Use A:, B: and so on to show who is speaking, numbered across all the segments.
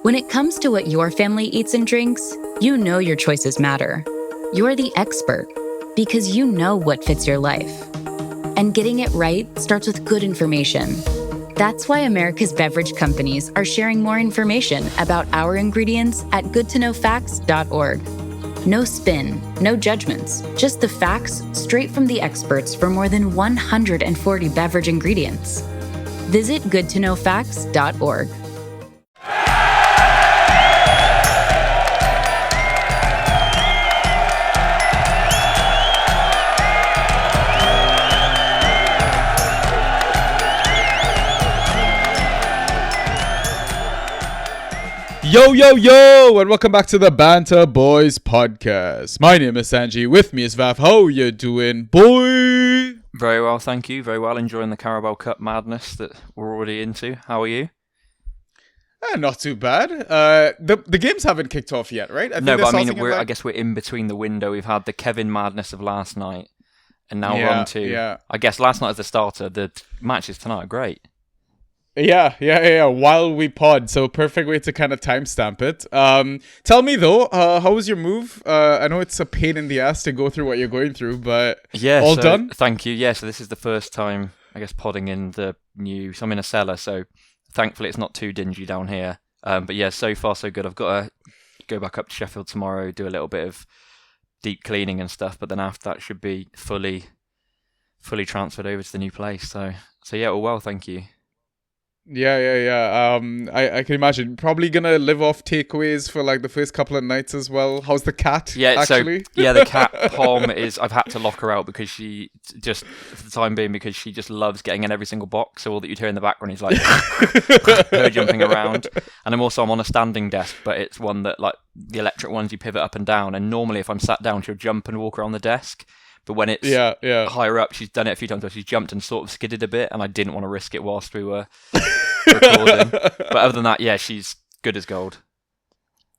A: When it comes to what your family eats and drinks, you know your choices matter. You're the expert because you know what fits your life. And getting it right starts with good information. That's why America's beverage companies are sharing more information about our ingredients at goodtoknowfacts.org. No spin, no judgments, just the facts straight from the experts for more than 140 beverage ingredients. Visit goodtoknowfacts.org.
B: Yo, yo, yo, and welcome back to the Banter Boys podcast. My name is Sanji. With me is Vav. How you doing, boy?
C: Very well, thank you. Very well. Enjoying the Carabao Cup madness that we're already into. How are you?
B: Not too bad. The games haven't kicked off yet, right?
C: No, but I mean, I guess we're in between the window. We've had the Kevin madness of last night, and now we're on to...
B: Yeah.
C: I guess last night as the starter, the matches tonight are great.
B: Yeah. While we pod, so perfect way to kind of timestamp it. Tell me though, how was your move? I know it's a pain in the ass to go through what you're going through, but all done?
C: Thank you. Yeah, so this is the first time, I guess, podding in the new... So I'm in a cellar, so thankfully it's not too dingy down here. But yeah, so far so good. I've got to go back up to Sheffield tomorrow, do a little bit of deep cleaning and stuff, but then after that should be fully transferred over to the new place. So yeah, all well, thank you.
B: Yeah. I can imagine. Probably gonna live off takeaways for like the first couple of nights as well. How's the cat?
C: Yeah,
B: actually?
C: The cat Pom is. I've had to lock her out because she just, for the time being, because she just loves getting in every single box. So all that you'd hear in the background is like her jumping around. And I'm on a standing desk, but it's one that, like the electric ones, you pivot up and down. And normally, if I'm sat down, she'll jump and walk around the desk. But when it's higher up, she's done it a few times where she's jumped and sort of skidded a bit, and I didn't want to risk it whilst we were recording. But other than that, yeah, she's good as gold.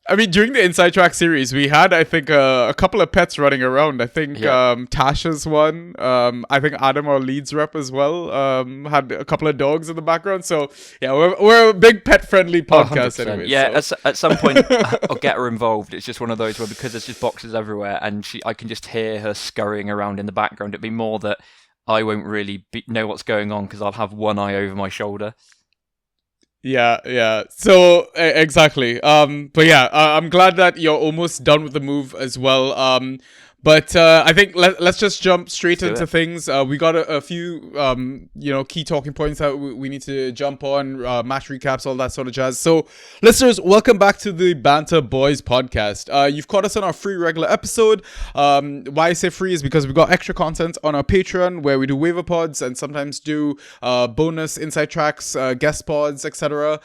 B: I mean, during the Inside Track series, we had, I think, a couple of pets running around. I think Tasha's one. I think Adam, our Leeds rep as well, had a couple of dogs in the background. So, yeah, we're a big pet-friendly podcast anyway.
C: Yeah, so. At some point, I'll get her involved. It's just one of those where, because there's just boxes everywhere, and I can just hear her scurrying around in the background. It'd be more that I won't really know what's going on because I'll have one eye over my shoulder.
B: Yeah. So exactly. But yeah, I'm glad that you're almost done with the move as well. But I think let's just jump straight into things. We got a few key talking points that we need to jump on, match recaps, all that sort of jazz. So listeners, welcome back to the Banter Boys podcast. You've caught us on our free regular episode. Why I say free is because we got extra content on our Patreon where we do waiver pods and sometimes do bonus inside tracks, guest pods, etc.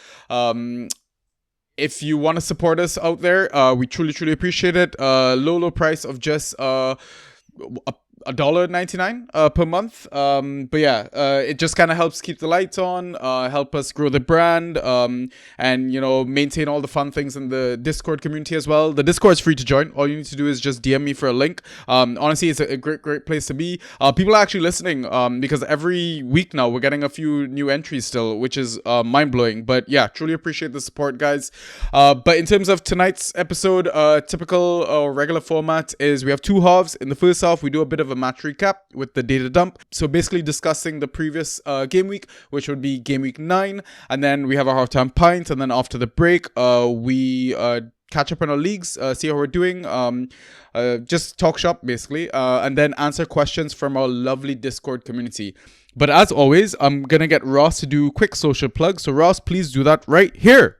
B: If you want to support us out there, we truly appreciate it. Low price of just $1.99 per month. But yeah, it just kind of helps keep the lights on, help us grow the brand, and maintain all the fun things in the Discord community as well. The Discord is free to join. All you need to do is just DM me for a link. Honestly, it's a great place to be. People are actually listening because every week now we're getting a few new entries still, which is mind-blowing. But yeah, truly appreciate the support, guys. But in terms of tonight's episode, typical or regular format is we have two halves. In the first half, we do a bit of a match recap with the data dump. So basically discussing the previous game week, which would be game week 9. And then we have our halftime pint. And then after the break, we catch up on our leagues, see how we're doing, just talk shop basically, and then answer questions from our lovely Discord community. But as always, I'm going to get Ross to do quick social plugs. So Ross, please do that right here.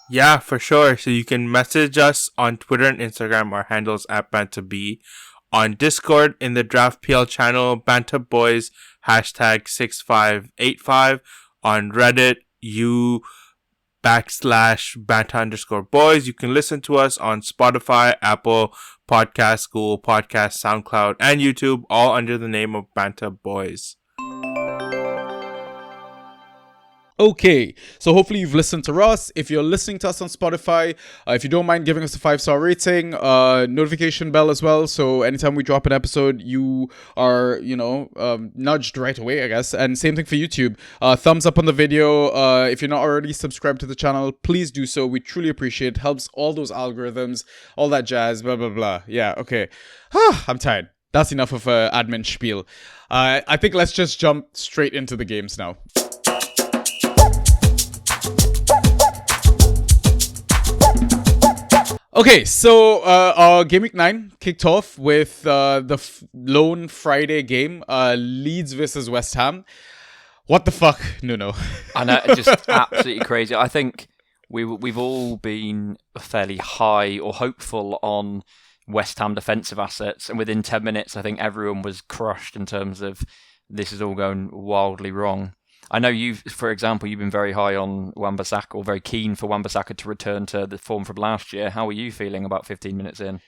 D: Yeah, for sure. So you can message us on Twitter and Instagram. Our handles at BanterB. On Discord in the Draft PL channel, BanterBoys, #6585. On Reddit, /Banter_boys. You can listen to us on Spotify, Apple Podcasts, Google Podcasts, SoundCloud, and YouTube, all under the name of Banter Boys.
B: Okay, so hopefully you've listened to us. If you're listening to us on Spotify, if you don't mind giving us a 5-star rating, notification bell as well. So anytime we drop an episode, you are, nudged right away, I guess. And same thing for YouTube. Thumbs up on the video. If you're not already subscribed to the channel, please do so. We truly appreciate it. Helps all those algorithms, all that jazz, blah, blah, blah. Yeah, okay. I'm tired. That's enough of an admin spiel. I think let's just jump straight into the games now. Okay, so our Game Week 9 kicked off with the lone Friday game, Leeds versus West Ham. What the fuck, Nuno?
C: I know, just absolutely crazy. I think we've all been fairly high or hopeful on West Ham defensive assets, and within 10 minutes, I think everyone was crushed in terms of this is all going wildly wrong. I know for example, you've been very high on Wan-Bissaka, or very keen for Wan-Bissaka to return to the form from last year. How are you feeling about 15 minutes in?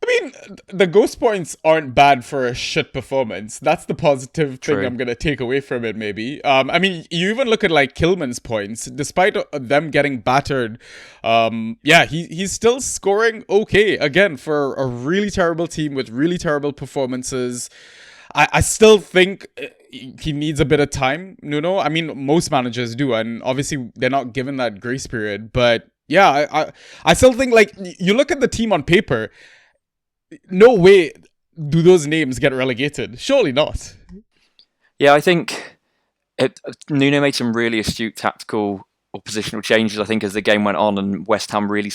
B: I mean, the ghost points aren't bad for a shit performance. That's the positive thing I'm going to take away from it, maybe. I mean, you even look at, like, Kilman's points. Despite them getting battered, he's still scoring okay. Again, for a really terrible team with really terrible performances. I still think he needs a bit of time, Nuno. I mean, most managers do, and obviously they're not given that grace period. But yeah, I still think, like, you look at the team on paper, no way do those names get relegated. Surely not.
C: Yeah, I think Nuno made some really astute tactical or positional changes, I think, as the game went on, and West Ham really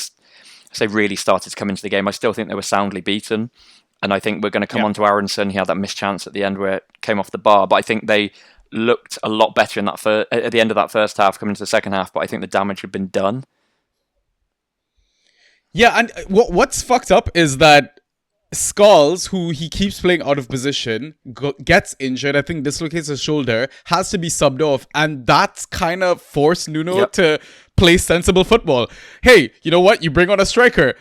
C: started to come into the game. I still think they were soundly beaten. And I think we're going to come on to Aronson. He had that missed chance at the end where it came off the bar. But I think they looked a lot better in that at the end of that first half, coming into the second half. But I think the damage had been done.
B: Yeah, and what's fucked up is that Scholes, who he keeps playing out of position, gets injured. I think dislocates his shoulder, has to be subbed off. And that's kind of forced Nuno to play sensible football. Hey, you know what? You bring on a striker.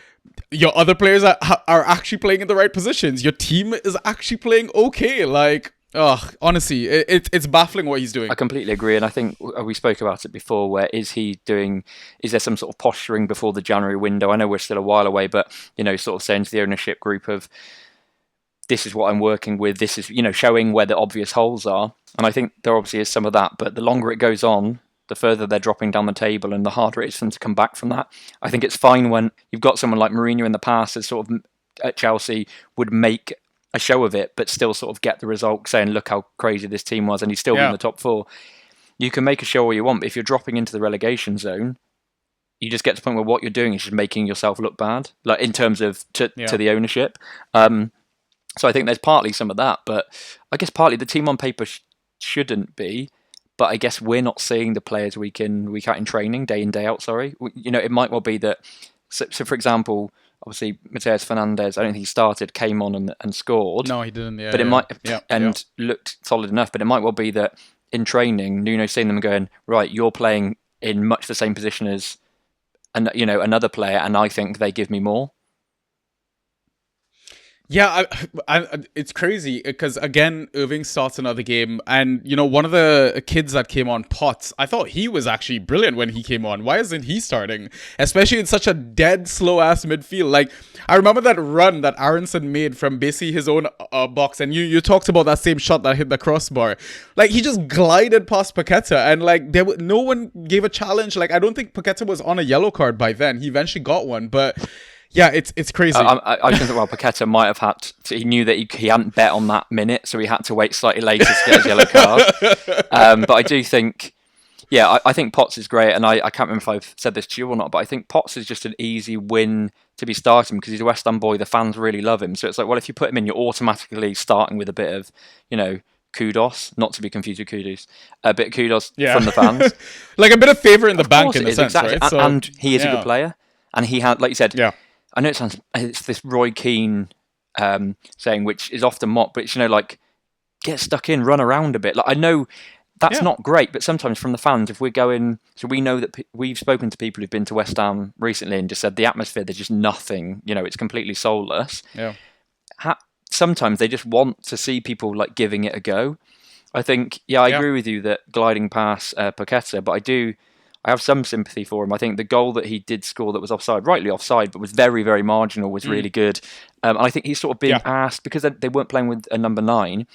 B: Your other players are actually playing in the right positions. Your team is actually playing okay. Like, honestly, it's baffling what he's doing.
C: I completely agree, and I think we spoke about it before. Where is there some sort of posturing before the January window? I know we're still a while away, but sort of saying to the ownership group of, this is what I'm working with. This is showing where the obvious holes are, and I think there obviously is some of that. But the longer it goes on, the further they're dropping down the table and the harder it is for them to come back from that. I think it's fine when you've got someone like Mourinho in the past as sort of at Chelsea would make a show of it, but still sort of get the result, saying, look how crazy this team was, and he's still in the top four. You can make a show all you want, but if you're dropping into the relegation zone, you just get to the point where what you're doing is just making yourself look bad, like in terms of to the ownership. So I think there's partly some of that, but I guess partly the team on paper shouldn't be. But I guess we're not seeing the players week in, week out in training, day in, day out, sorry. It might well be that, so for example, obviously, Mateus Fernandes, I don't think he started, came on and scored.
B: No, he didn't,
C: but it might, looked solid enough, but it might well be that in training, Nuno's seeing them going, right, you're playing in much the same position as another player, and I think they give me more.
B: Yeah, it's crazy because, again, Irving starts another game, and one of the kids that came on, Potts, I thought he was actually brilliant when he came on. Why isn't he starting, especially in such a dead slow ass midfield? Like, I remember that run that Aronson made from basically his own box, and you talked about that same shot that hit the crossbar. Like, he just glided past Paqueta, and like no one gave a challenge. Like, I don't think Paqueta was on a yellow card by then. He eventually got one, but yeah, it's crazy.
C: I think that Paqueta might have had he knew that he hadn't bet on that minute, so he had to wait slightly later to get his yellow card. But I do think, I think Potts is great, and I can't remember if I've said this to you or not, but I think Potts is just an easy win to be starting because he's a West Ham boy. The fans really love him, so it's like, well, if you put him in, you're automatically starting with a bit of, kudos, not to be confused with kudos, a bit of kudos from the fans.
B: Like a bit of favour in the bank in a sense,
C: exactly.
B: Right?
C: And he is a good player, and he had, like you said,
B: yeah.
C: I know it's this Roy Keane saying, which is often mocked, but like, get stuck in, run around a bit. Like, I know that's not great, but sometimes from the fans, if we're going, so we know that we've spoken to people who've been to West Ham recently and just said the atmosphere, there's just nothing, it's completely soulless.
B: Yeah.
C: Sometimes they just want to see people like giving it a go. I think, I agree with you that gliding past Paqueta, but I have some sympathy for him. I think the goal that he did score that was offside, rightly offside, but was very, very marginal, was really good. And I think he's sort of being asked, because they weren't playing with a number 9,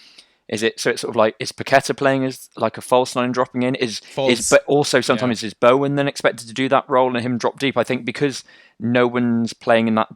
C: so it's sort of like, is Paqueta playing as like a false 9 dropping in? But also sometimes is Bowen then expected to do that role and him drop deep? I think because no one's playing in that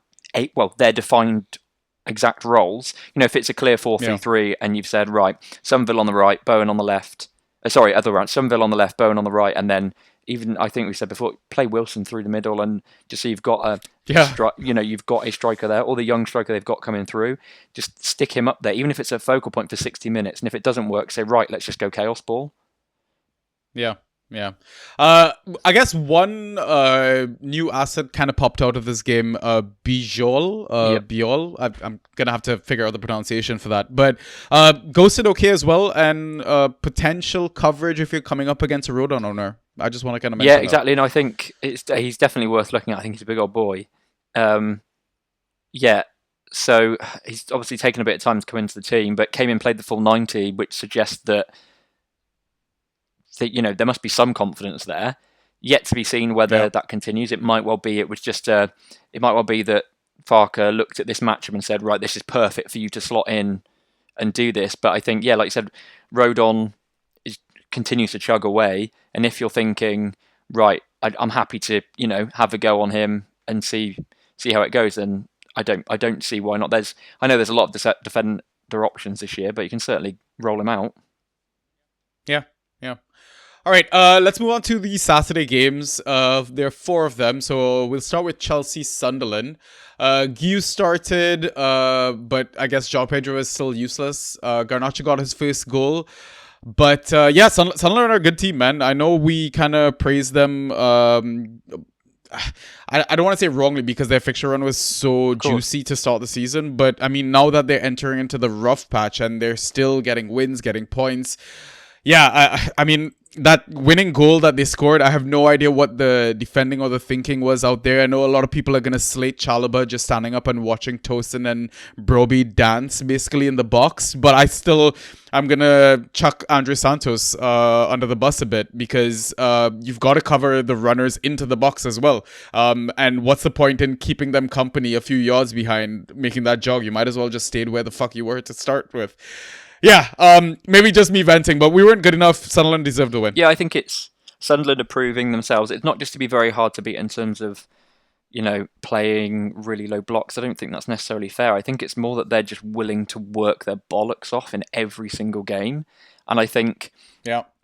C: their defined exact roles. If it's a clear 4-3-3 and you've said, right, Somerville on the right, Bowen on the left. Other way around. Somerville on the left, Bowen on the right, and then even I think we said before, play Wilson through the middle, and just so you've got you've got a striker there, or the young striker they've got coming through. Just stick him up there, even if it's a focal point for 60 minutes. And if it doesn't work, say, right, let's just go chaos ball.
B: Yeah. I guess one new asset kind of popped out of this game, Bijol. Biol. I'm gonna have to figure out the pronunciation for that. But ghosted okay as well, and potential coverage if you're coming up against a Rodon owner. I just want to kind of mention
C: exactly. And I think he's definitely worth looking at. I think he's a big old boy. So he's obviously taken a bit of time to come into the team, but came in, played the full 90, which suggests that there must be some confidence there. Yet to be seen whether that continues. It might well be that Farke looked at this matchup and said, right, this is perfect for you to slot in and do this. But I think, like you said, Rodon continues to chug away. And if you're thinking, right, I'm happy to, have a go on him and see how it goes, then I don't see why not. I know there's a lot of defender options this year, but you can certainly roll him out.
B: Yeah. All right, let's move on to the Saturday games. There are 4 of them, so we'll start with Chelsea-Sunderland. Guiu started, but I guess João Pedro is still useless. Garnacho got his first goal. But Sunderland are a good team, man. I know we kind of praised them. I don't want to say wrongly because their fixture run was so juicy to start the season. But, I mean, now that they're entering into the rough patch and they're still getting wins, getting points. Yeah, I mean, that winning goal that they scored, I have no idea what the defending or the thinking was out there. I know a lot of people are going to slate Chalobah just standing up and watching Tosin and Broby dance basically in the box. But I'm going to chuck Andre Santos under the bus a bit because you've got to cover the runners into the box as well. And what's the point in keeping them company a few yards behind making that jog? You might as well just stayed where the fuck you were to start with. Yeah, maybe just me venting, but we weren't good enough. Sunderland deserved the win.
C: Yeah, I think it's Sunderland are proving themselves. It's not just to be very hard to beat in terms of, playing really low blocks. I don't think that's necessarily fair. I think it's more that they're just willing to work their bollocks off in every single game. And I think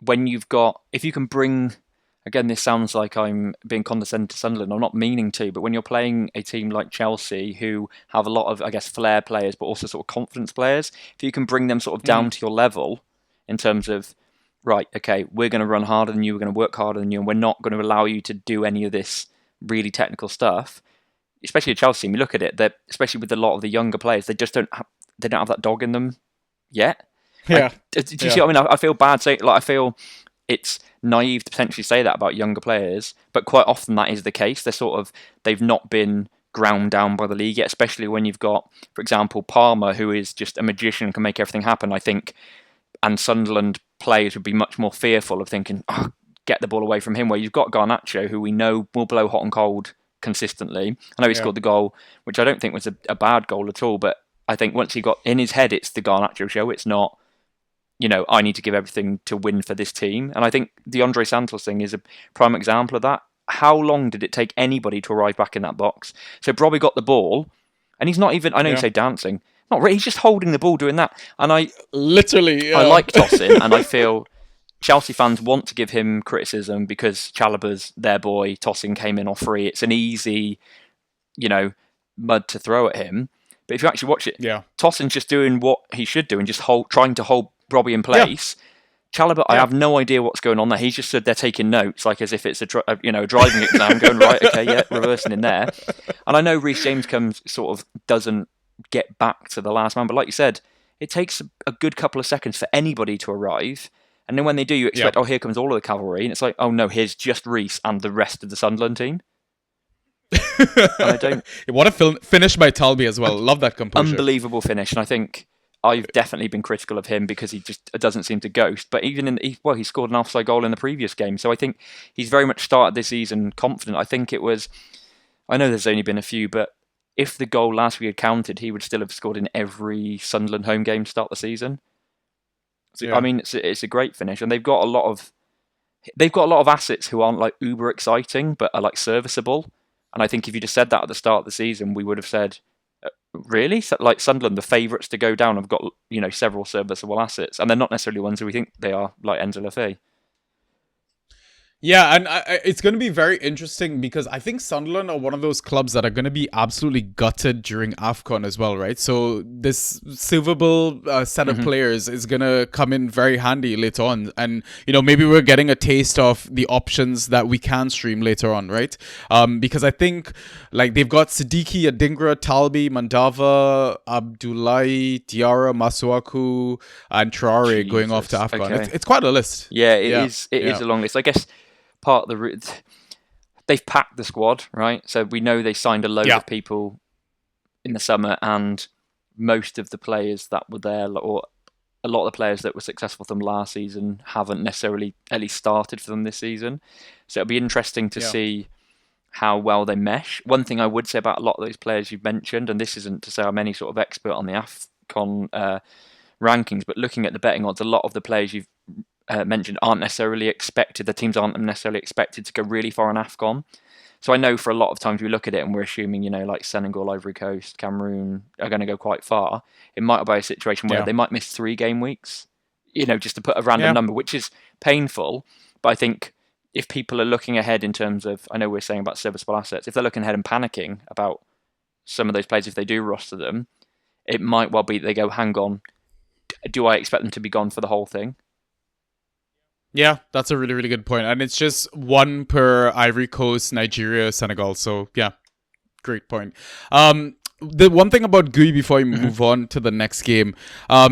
C: when if you can bring, again, this sounds like I'm being condescending to Sunderland. I'm not meaning to, but when you're playing a team like Chelsea, who have a lot of, I guess, flair players, but also sort of confidence players, if you can bring them sort of down to your level in terms of, right, okay, we're going to run harder than you, we're going to work harder than you, and we're not going to allow you to do any of this really technical stuff. Especially at Chelsea, we look at it, that especially with a lot of the younger players, they just don't have that dog in them yet.
B: Yeah.
C: Do you see what I mean? I feel bad saying, I feel it's naive to potentially say that about younger players, but quite often that is the case. They've not been ground down by the league yet, especially when you've got, for example, Palmer, who is just a magician and can make everything happen, I think, and Sunderland players would be much more fearful of thinking, get the ball away from him, where you've got Garnacho, who we know will blow hot and cold consistently. I know he scored the goal, which I don't think was a bad goal at all, but I think once he got in his head, it's the Garnacho show. It's not, I need to give everything to win for this team. And I think the Andre Santos thing is a prime example of that. How long did it take anybody to arrive back in that box? So Broby got the ball, and he's not even, I know you say dancing, not really, he's just holding the ball doing that. And I like Tosin, and I feel Chelsea fans want to give him criticism because Chalobah's their boy, Tosin came in off free. It's an easy, mud to throw at him. But if you actually watch it, Tosin's just doing what he should do and just trying to hold Broby in place. Chalobah, I have no idea what's going on there. He's just stood there taking notes, like as if it's a driving exam, going right, okay, reversing in there. And I know Reece James doesn't get back to the last man, but like you said, it takes a good couple of seconds for anybody to arrive. And then when they do, you expect, here comes all of the cavalry, and it's like, oh no, here's just Reece and the rest of the Sunderland team. And I don't.
B: What a finish by Talby as well. Love that composure.
C: Unbelievable finish, and I think I've definitely been critical of him because he just doesn't seem to ghost. But even he scored an offside goal in the previous game, so I think he's very much started this season confident. I think it was. I know there's only been a few, but if the goal last week had counted, he would still have scored in every Sunderland home game to start the season. So,
B: Yeah.
C: I mean, it's a great finish, and they've got a lot of assets who aren't like uber exciting, but are like serviceable. And I think if you just said that at the start of the season, we would have said, really? So, like Sunderland, the favourites to go down, have got several serviceable assets, and they're not necessarily ones who we think they are, like Enzo Lefebvre.
B: Yeah, and it's going to be very interesting because I think Sunderland are one of those clubs that are going to be absolutely gutted during AFCON as well, right? So this silverable set of players is going to come in very handy later on. And, maybe we're getting a taste of the options that we can stream later on, right? Because I think, like, they've got Siddiqui, Adingra, Talbi, Mandava, Abdullahi, Diarra, Masuaku, and Traore going off to AFCON.
C: Okay.
B: It's quite a list.
C: Yeah, it is. It is a long list. I guess part of they've packed the squad, right? So we know they signed a load of people in the summer, and most of the players that were there, or a lot of the players that were successful for them last season, haven't necessarily at least started for them this season. So it'll be interesting to see how well they mesh. One thing I would say about a lot of those players you've mentioned, and this isn't to say I'm any sort of expert on the AFCON rankings, but looking at the betting odds, a lot of the players you've mentioned aren't necessarily expected. The teams aren't necessarily expected to go really far in AFCON. So I know for a lot of times we look at it and we're assuming, like Senegal, Ivory Coast, Cameroon are going to go quite far. It might be a situation where they might miss 3 game weeks, just to put a random number, which is painful. But I think if people are looking ahead in terms of, I know we're saying about serviceable assets, if they're looking ahead and panicking about some of those players, if they do roster them, it might well be they go, hang on, do I expect them to be gone for the whole thing?
B: Yeah, that's a really, really good point. And it's just 1 per Ivory Coast, Nigeria, Senegal. So, yeah, great point. The one thing about Gui before we move on to the next game, I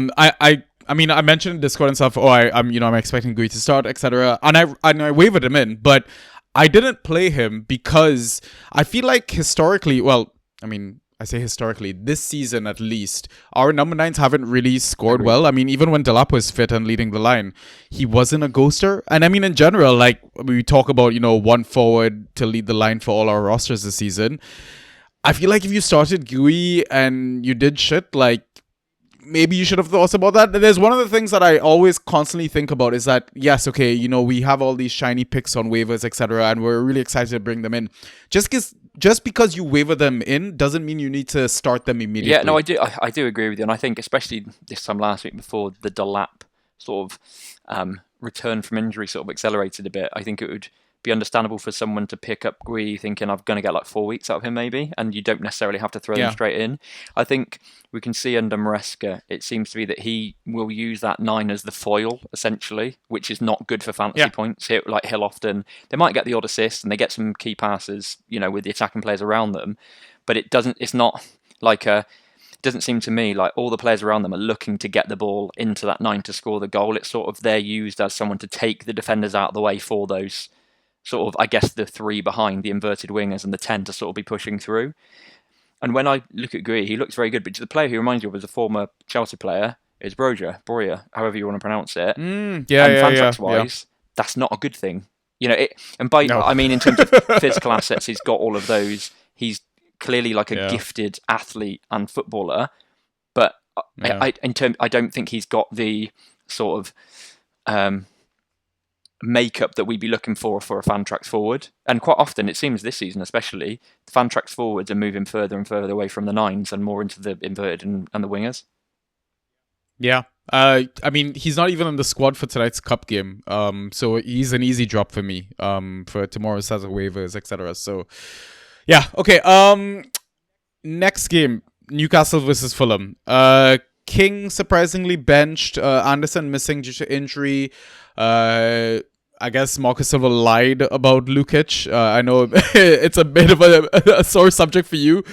B: mean, I mentioned in Discord and stuff, I'm expecting Gui to start, etc. And I wavered him in, but I didn't play him because I feel like historically, I say historically, this season at least, our number 9s haven't really scored well. I mean, even when Delap was fit and leading the line, he wasn't a ghoster. And I mean, in general, like, we talk about, 1 forward to lead the line for all our rosters this season. I feel like if you started Gui and you did shit, like, maybe you should have thought about that. There's one of the things that I always constantly think about is that, yes, okay, we have all these shiny picks on waivers, etc., and we're really excited to bring them in. Just because you waiver them in doesn't mean you need to start them immediately.
C: Yeah, no, I do agree with you, and I think especially this time last week before the Delap sort of return from injury sort of accelerated a bit, I think it would be understandable for someone to pick up Gui thinking I'm going to get like 4 weeks out of him maybe, and you don't necessarily have to throw them straight in. I think we can see under Maresca, it seems to be that he will use that 9 as the foil essentially, which is not good for fantasy points. He'll often, they might get the odd assist and they get some key passes, with the attacking players around them, but it doesn't seem to me like all the players around them are looking to get the ball into that 9 to score the goal. It's sort of they're used as someone to take the defenders out of the way for those sort of, I guess, the 3 behind, the inverted wingers, and the 10 to sort of be pushing through. And when I look at Gui, he looks very good, but the player who reminds you of as a former Chelsea player is Broja, however you want to pronounce it. Fantrax-wise, that's not a good thing. I mean, in terms of physical assets, he's got all of those. He's clearly like a gifted athlete and footballer, but I don't think he's got the sort of makeup that we'd be looking for a Fantrax forward. And quite often, it seems this season especially, the Fantrax forwards are moving further and further away from the 9s and more into the inverted and the wingers.
B: Yeah. I mean, he's not even in the squad for tonight's cup game. So he's an easy drop for me for tomorrow's set of waivers, etc. So, yeah. Okay. Next game, Newcastle versus Fulham. King surprisingly benched. Anderson missing due to injury. I guess Marcus Silva lied about Lukic. I know it's a bit of a sore subject for you.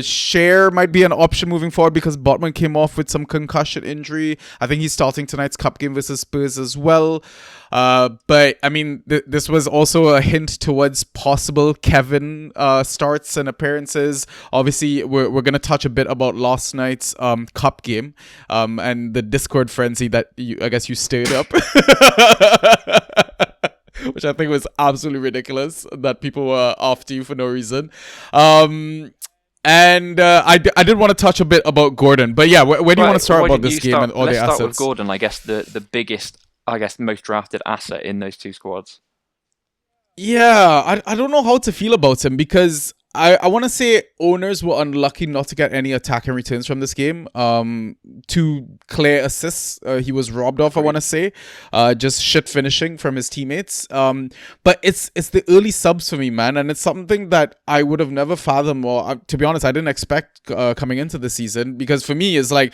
B: Share might be an option moving forward because Botman came off with some concussion injury. I think he's starting tonight's cup game versus Spurs as well. But I mean, this was also a hint towards possible Kevin starts and appearances. Obviously, we're gonna touch a bit about last night's cup game and the Discord frenzy that I guess you stirred up. Which I think was absolutely ridiculous that people were after you for no reason. And I did want to touch a bit about Gordon. But yeah, where do you want to start about this game and all the assets?
C: Let's start with Gordon, I guess the biggest, most drafted asset in those two squads.
B: Yeah, I don't know how to feel about him because I want to say owners were unlucky not to get any attacking returns from this game. 2 clear assists he was robbed of, I want to say. Just shit finishing from his teammates. But it's the early subs for me, man. And it's something that I would have never fathomed, or to be honest, I didn't expect coming into the season. Because for me, it's like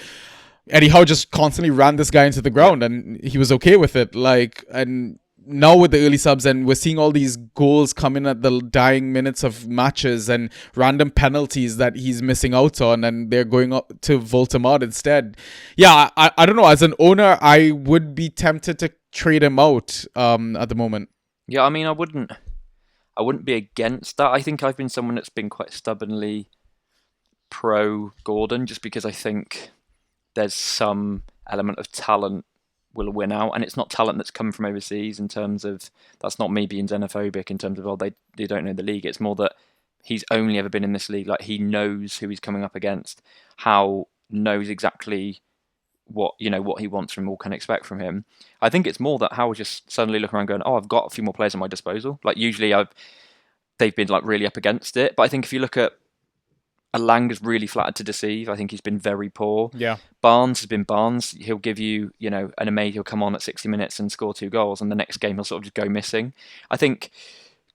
B: Eddie Howe just constantly ran this guy into the ground and he was okay with it. And now with the early subs, and we're seeing all these goals come in at the dying minutes of matches and random penalties that he's missing out on, and they're going up to Voltamard instead. Yeah, I don't know. As an owner, I would be tempted to trade him out at the moment.
C: Yeah, I mean, I wouldn't be against that. I think I've been someone that's been quite stubbornly pro Gordon, just because I think there's some element of talent will win out, and it's not talent that's come from overseas in terms of, that's not me being xenophobic in terms of, oh, they don't know the league. It's more that he's only ever been in this league. Like, he knows who he's coming up against, Howe knows exactly what he wants from him or can expect from him. I think it's more that Howe just suddenly looking around going, oh, I've got a few more players at my disposal. Like, usually they've been like really up against it, but I think if you look at Alanga's really flattered to deceive. I think he's been very poor.
B: Yeah.
C: Barnes has been Barnes. He'll give you, an amazing, he'll come on at 60 minutes and score 2 goals, and the next game he'll sort of just go missing. I think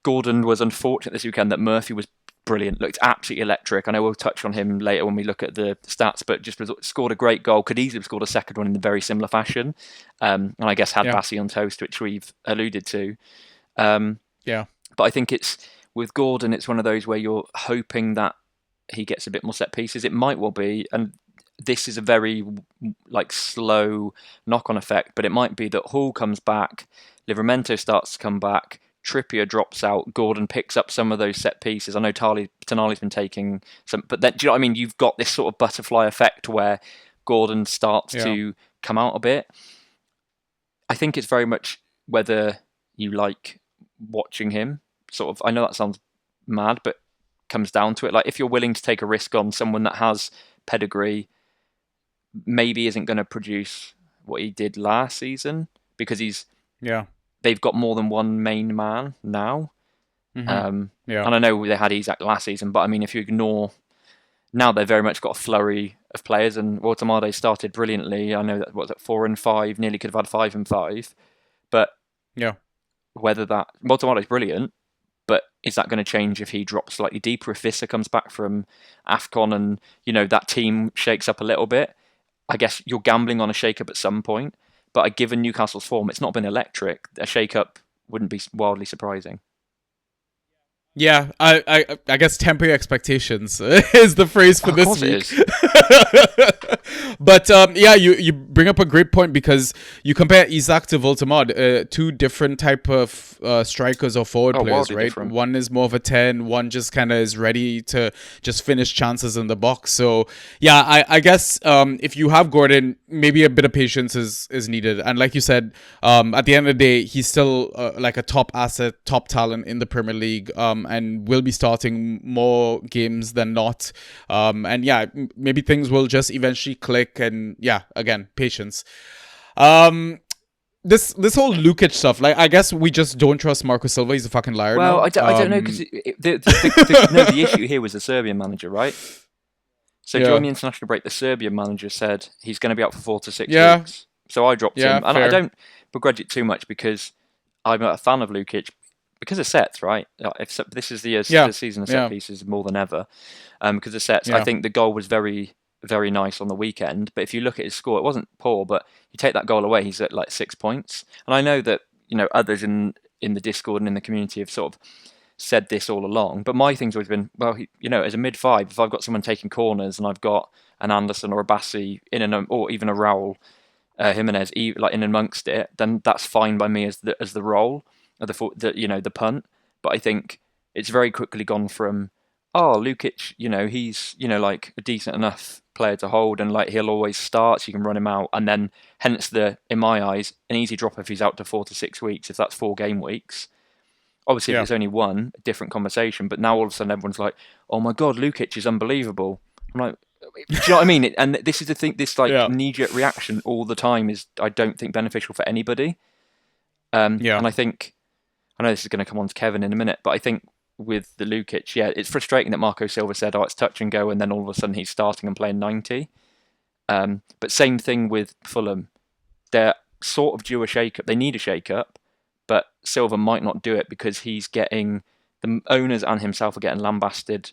C: Gordon was unfortunate this weekend that Murphy was brilliant, looked absolutely electric. I know we'll touch on him later when we look at the stats, but just scored a great goal, could easily have scored a second one in a very similar fashion. And I guess had Bassi on toast, which we've alluded to.
B: Yeah.
C: But I think with Gordon, it's one of those where you're hoping that he gets a bit more set pieces. It might well be, and this is a very slow knock-on effect, but it might be that Hall comes back, Livramento starts to come back, Trippier drops out, Gordon picks up some of those set pieces. I know Tonali's been taking some, but then, do you know what I mean? You've got this sort of butterfly effect where Gordon starts to come out a bit. I think it's very much whether you like watching him. Sort of, I know that sounds mad, but comes down to it. Like, if you're willing to take a risk on someone that has pedigree, maybe isn't going to produce what he did last season because they've got more than one main man now. Mm-hmm. And I know they had Isak last season, but I mean, if you ignore, now they've very much got a flurry of players, and Voltamade started brilliantly. I know that was at 4 and 5, nearly could have had 5 and 5, but whether that Voltamade's brilliant, but is that going to change if he drops slightly deeper? If Visser comes back from AFCON and, that team shakes up a little bit, I guess you're gambling on a shake-up at some point. But given Newcastle's form, it's not been electric. A shake-up wouldn't be wildly surprising.
B: Yeah, I guess temper your expectations is the phrase for this week. But you bring up a great point because you compare Isak to Voltamade, 2 different type of strikers or forward players, right? Different. One is more of a 10, one just kind of is ready to just finish chances in the box. So yeah, I guess if you have Gordon, maybe a bit of patience is needed. And like you said, at the end of the day, he's still like a top asset, top talent in the Premier League. And will be starting more games than not. And yeah, maybe things will just eventually click. And yeah, again, patience. This whole Lukic stuff, like, I guess we just don't trust Marco Silva. He's a fucking liar.
C: Well,
B: now.
C: I don't know, because the issue here was the Serbian manager, right? So during the international break, the Serbian manager said he's going to be out for 4 to 6 weeks. So I dropped him, and I don't begrudge it too much because I'm a fan of Lukic. Because of sets, right? If this is the season of set pieces more than ever. Because of sets, I think the goal was very, very nice on the weekend. But if you look at his score, it wasn't poor, but you take that goal away, he's at like 6 points. And I know that, others in the Discord and in the community have sort of said this all along, but my thing's always been, well, as a mid-5, if I've got someone taking corners and I've got an Anderson or a Bassi or even a Raul Jimenez like in amongst it, then that's fine by me as the role of the punt. But I think it's very quickly gone from, Lukic, he's like a decent enough player to hold, and like he'll always start, so you can run him out, and then hence in my eyes, an easy drop if he's out to 4 to 6 weeks, if that's 4 game weeks. Obviously, if it's only one, a different conversation. But now all of a sudden, everyone's like, "Oh my God, Lukic is unbelievable." I'm like, do you know what I mean? And this is the thing. This knee-jerk reaction all the time is, I don't think, beneficial for anybody. And I think, I know this is going to come on to Kevin in a minute, but I think with the Lukic, it's frustrating that Marco Silva said, "Oh, it's touch and go," and then all of a sudden he's starting and playing 90. But same thing with Fulham. They're sort of due a shake-up. They need a shake-up. But Silva might not do it because the owners and himself are getting lambasted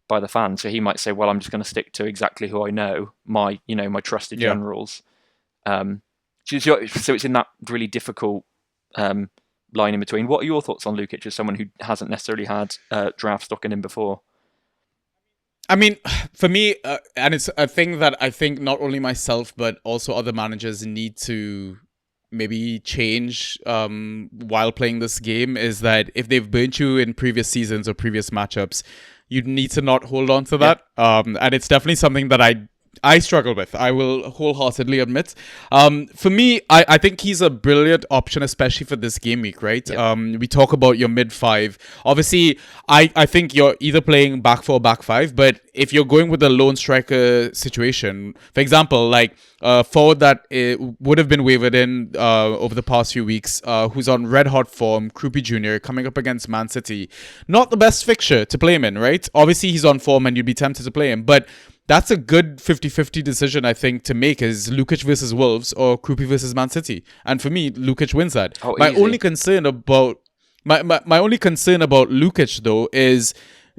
C: by the fans. So he might say, "Well, I'm just going to stick to exactly who I know, my trusted generals." So it's in that really difficult line in between. What are your thoughts on Lukic as someone who hasn't necessarily had draft stock in him before?
B: I mean, for me, and it's a thing that I think not only myself but also other managers need to maybe change while playing this game, is that if they've burnt you in previous seasons or previous matchups, you need to not hold on to that. And it's definitely something that I struggle with, I will wholeheartedly admit. For me, I think he's a brilliant option, especially for this game week, right? Yep. We talk about your mid-5. Obviously, I think you're either playing back 4 or back 5, but if you're going with a lone striker situation, for example, like forward that would have been wavered in over the past few weeks, who's on red-hot form, Krupi Jr., coming up against Man City. Not the best fixture to play him in, right? Obviously, he's on form and you'd be tempted to play him, but that's a good 50-50 decision, I think, to make, is Lukic versus Wolves or Krupi versus Man City. And for me, Lukic wins that. My only concern about Lukic, though, is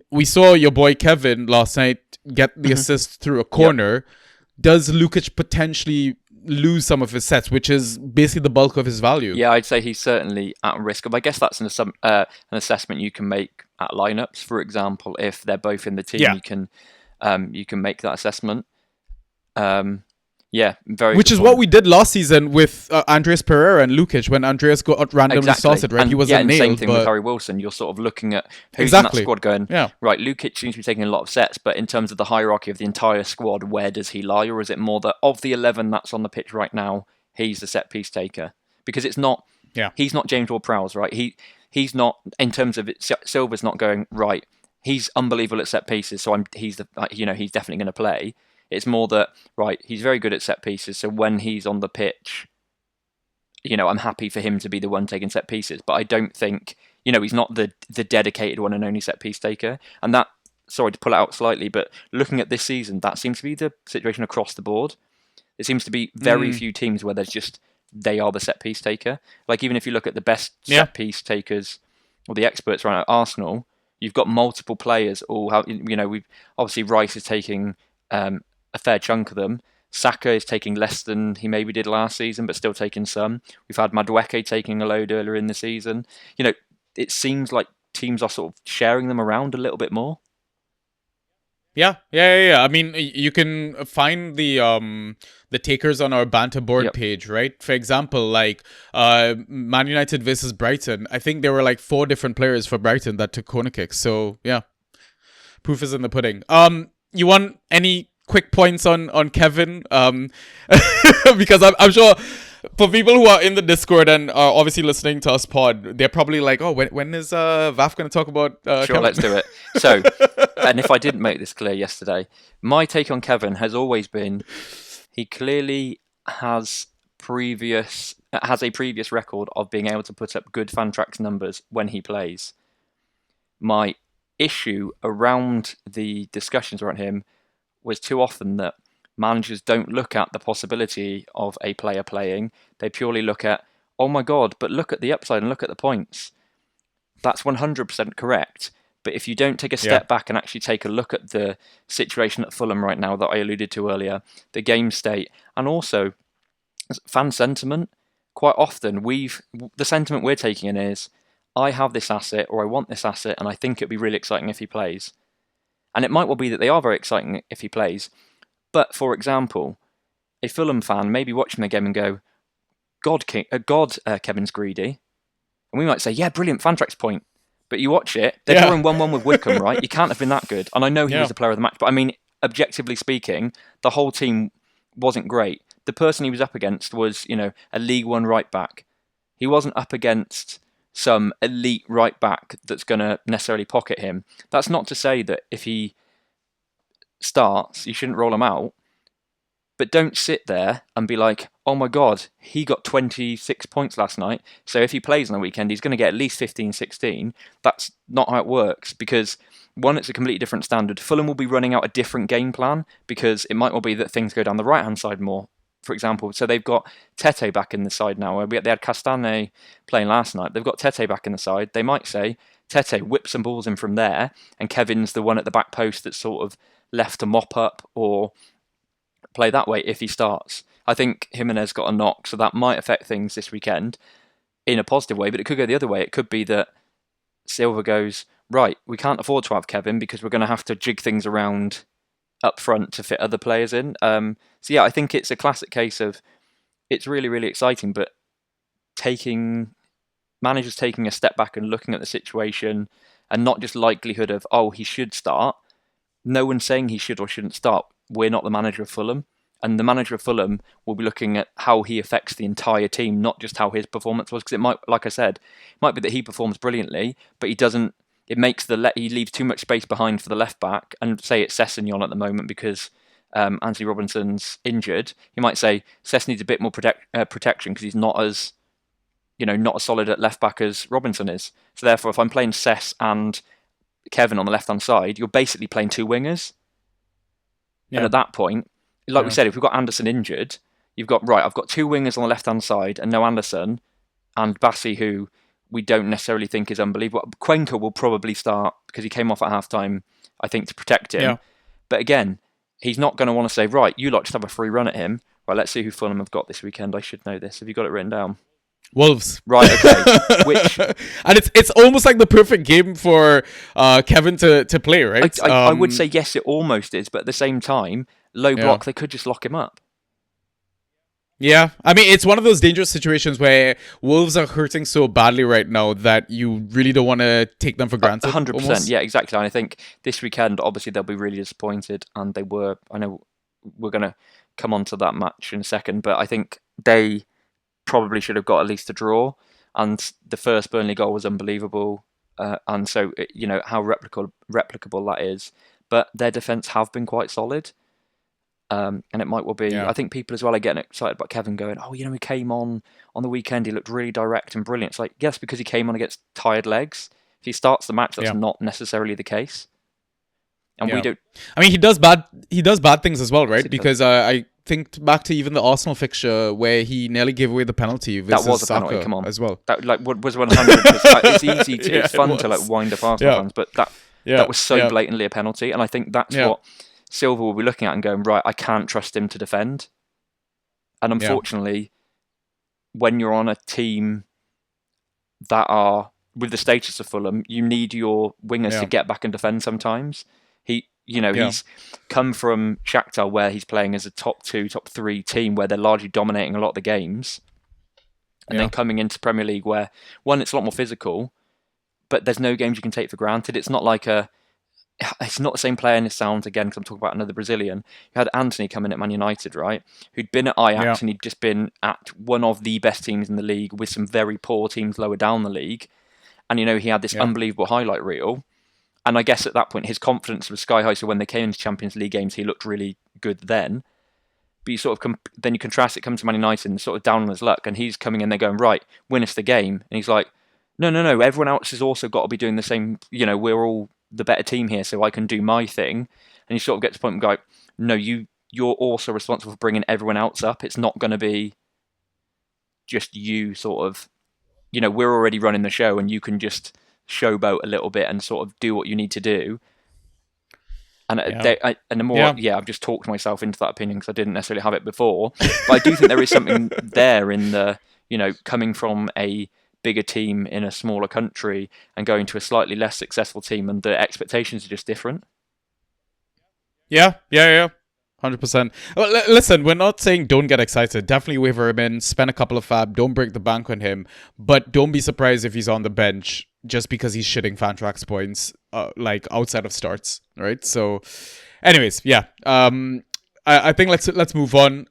B: we saw your boy Kevin last night get the assist through a corner. Yep. Does Lukic potentially lose some of his sets, which is basically the bulk of his value?
C: Yeah, I'd say he's certainly at risk. But I guess that's an assessment you can make at lineups. For example, if they're both in the team, you can make that assessment. Which is what we did last season with Andreas Pereira and Lukic when Andreas got randomly started, right? And,
B: he wasn't nailed.
C: Same thing with Harry Wilson. You're sort of looking at who's in that squad going, right, Lukic seems to be taking a lot of sets, but in terms of the hierarchy of the entire squad, where does he lie? Or is it more that of the 11 that's on the pitch right now, he's the set piece taker? Because it's not, he's not James Ward-Prowse, right? He's not, in terms of it, Silva's not going, right, he's unbelievable at set pieces, so he's definitely going to play. It's more that, right, he's very good at set pieces, so when he's on the pitch, I'm happy for him to be the one taking set pieces. But I don't think, he's not the dedicated one and only set piece taker. And that, sorry to pull it out slightly, but looking at this season, that seems to be the situation across the board. It seems to be very few teams where they are the set piece taker. Like, even if you look at the best set piece takers, or the experts right now at Arsenal, you've got multiple players we've obviously Rice is taking a fair chunk of them. Saka is taking less than he maybe did last season, but still taking some. We've had Madueke taking a load earlier in the season. It seems like teams are sort of sharing them around a little bit more.
B: Yeah. I mean, you can find the takers on our banter board page, right? For example, like Man United versus Brighton. I think there were like 4 different players for Brighton that took corner kicks. So yeah, proof is in the pudding. You want any quick points on Kevin? Because I'm sure for people who are in the Discord and are obviously listening to us pod, they're probably like, oh, when is Vaf going to talk about
C: Sure,
B: Kevin?
C: Let's do it. So, and if I didn't make this clear yesterday, my take on Kevin has always been, he clearly has a previous record of being able to put up good Fantrax numbers when he plays. My issue around the discussions around him was too often that managers don't look at the possibility of a player playing. They purely look at, oh my God, but look at the upside and look at the points. That's 100% correct. But if you don't take a step back and actually take a look at the situation at Fulham right now that I alluded to earlier, the game state, and also fan sentiment, quite often the sentiment we're taking in is, I have this asset, or I want this asset, and I think it'd be really exciting if he plays. And it might well be that they are very exciting if he plays. But, for example, a Fulham fan may be watching the game and go, Kevin's greedy. And we might say, yeah, brilliant, Fantrax point. But you watch it, they're drawing 1-1 with Wickham, right? You can't have been that good. And I know he was the player of the match, but I mean, objectively speaking, the whole team wasn't great. The person he was up against was, a League One right back. He wasn't up against some elite right back that's going to necessarily pocket him. That's not to say that if he starts, you shouldn't roll him out. But don't sit there and be like, oh my God, he got 26 points last night, so if he plays on the weekend, he's going to get at least 15, 16. That's not how it works, because one, it's a completely different standard. Fulham will be running out a different game plan, because it might well be that things go down the right-hand side more, for example. So they've got Tete back in the side now. They had Castane playing last night. They've got Tete back in the side. They might say, Tete, whip some balls in from there, and Kevin's the one at the back post that's sort of left to mop up or play that way if he starts. I think Jimenez got a knock, so that might affect things this weekend in a positive way, but it could go the other way. It could be that Silva goes, right, we can't afford to have Kevin because we're going to have to jig things around up front to fit other players in. So yeah, I think it's a classic case of it's really, really exciting, but managers taking a step back and looking at the situation and not just likelihood of, oh, he should start. No one's saying he should or shouldn't start. We're not the manager of Fulham, and the manager of Fulham will be looking at how he affects the entire team, not just how his performance was. Because it might, like I said, it might be that he performs brilliantly, but he doesn't. It makes he leaves too much space behind for the left back, and say it's Sessegnon at the moment because Anthony Robinson's injured. He might say Sess needs a bit more protection because he's not as solid at left back as Robinson is. So therefore, if I'm playing Sess and Kevin on the left hand side, you're basically playing two wingers. Yeah. And at that point, like we said, if we've got Anderson injured, I've got two wingers on the left-hand side and no Anderson, and Bassi, who we don't necessarily think is unbelievable. Cuenca will probably start because he came off at half-time, I think, to protect him. Yeah. But again, he's not going to want to say, right, you lot just have a free run at him. Right, let's see who Fulham have got this weekend. I should know this. Have you got it written down?
B: Wolves.
C: Right, okay.
B: And it's almost like the perfect game for Kevin to play, right?
C: I would say yes, it almost is, but at the same time, low block, they could just lock him up.
B: Yeah, I mean, it's one of those dangerous situations where Wolves are hurting so badly right now that you really don't want to take them for granted.
C: 100%,
B: almost.
C: Yeah, exactly. And I think this weekend, obviously, they'll be really disappointed, and they were. I know we're going to come on to that match in a second, but I think they probably should have got at least a draw, and the first Burnley goal was unbelievable, and so how replicable that is. But their defence have been quite solid, and it might well be. Yeah. I think people as well are getting excited about Kevin going, oh, he came on the weekend, he looked really direct and brilliant. It's like, yes, because he came on against tired legs. If he starts the match, that's not necessarily the case. And we don't.
B: I mean, he does bad things as well, right? Because I think back to even the Arsenal fixture where he nearly gave away the penalty.
C: That was a penalty. Come on,
B: as well.
C: That was 100. It's easy it's fun to wind up Arsenal fans, but that was so blatantly a penalty, and I think that's what Silva will be looking at and going, right, I can't trust him to defend. And unfortunately, when you're on a team that are with the status of Fulham, you need your wingers to get back and defend sometimes. He's come from Shakhtar where he's playing as a top 2, top 3 team where they're largely dominating a lot of the games. And then coming into Premier League where, one, it's a lot more physical, but there's no games you can take for granted. It's not like it's not the same player in his sound again, because I'm talking about another Brazilian. You had Anthony come in at Man United, right? Who'd been at Ajax and he'd just been at one of the best teams in the league with some very poor teams lower down the league. And, he had this unbelievable highlight reel. And I guess at that point, his confidence was sky high. So when they came into Champions League games, he looked really good then. But you sort of then you contrast it, come to Man United and sort of down on his luck. And he's coming in, they're going, right, win us the game. And he's like, no, everyone else has also got to be doing the same. We're all the better team here, so I can do my thing. And you sort of get to the point and go, no, you're also responsible for bringing everyone else up. It's not going to be just you sort of, we're already running the show and you can just showboat a little bit and sort of do what you need to do. And I've just talked myself into that opinion because I didn't necessarily have it before. But I do think there is something there in the, coming from a bigger team in a smaller country and going to a slightly less successful team, and the expectations are just different.
B: Yeah. 100%. Well, listen, we're not saying don't get excited. Definitely waiver him in, spend a couple of fab, don't break the bank on him, but don't be surprised if he's on the bench just because he's shitting Fantrax points, like outside of starts, right? So, anyways, yeah. I think let's move on.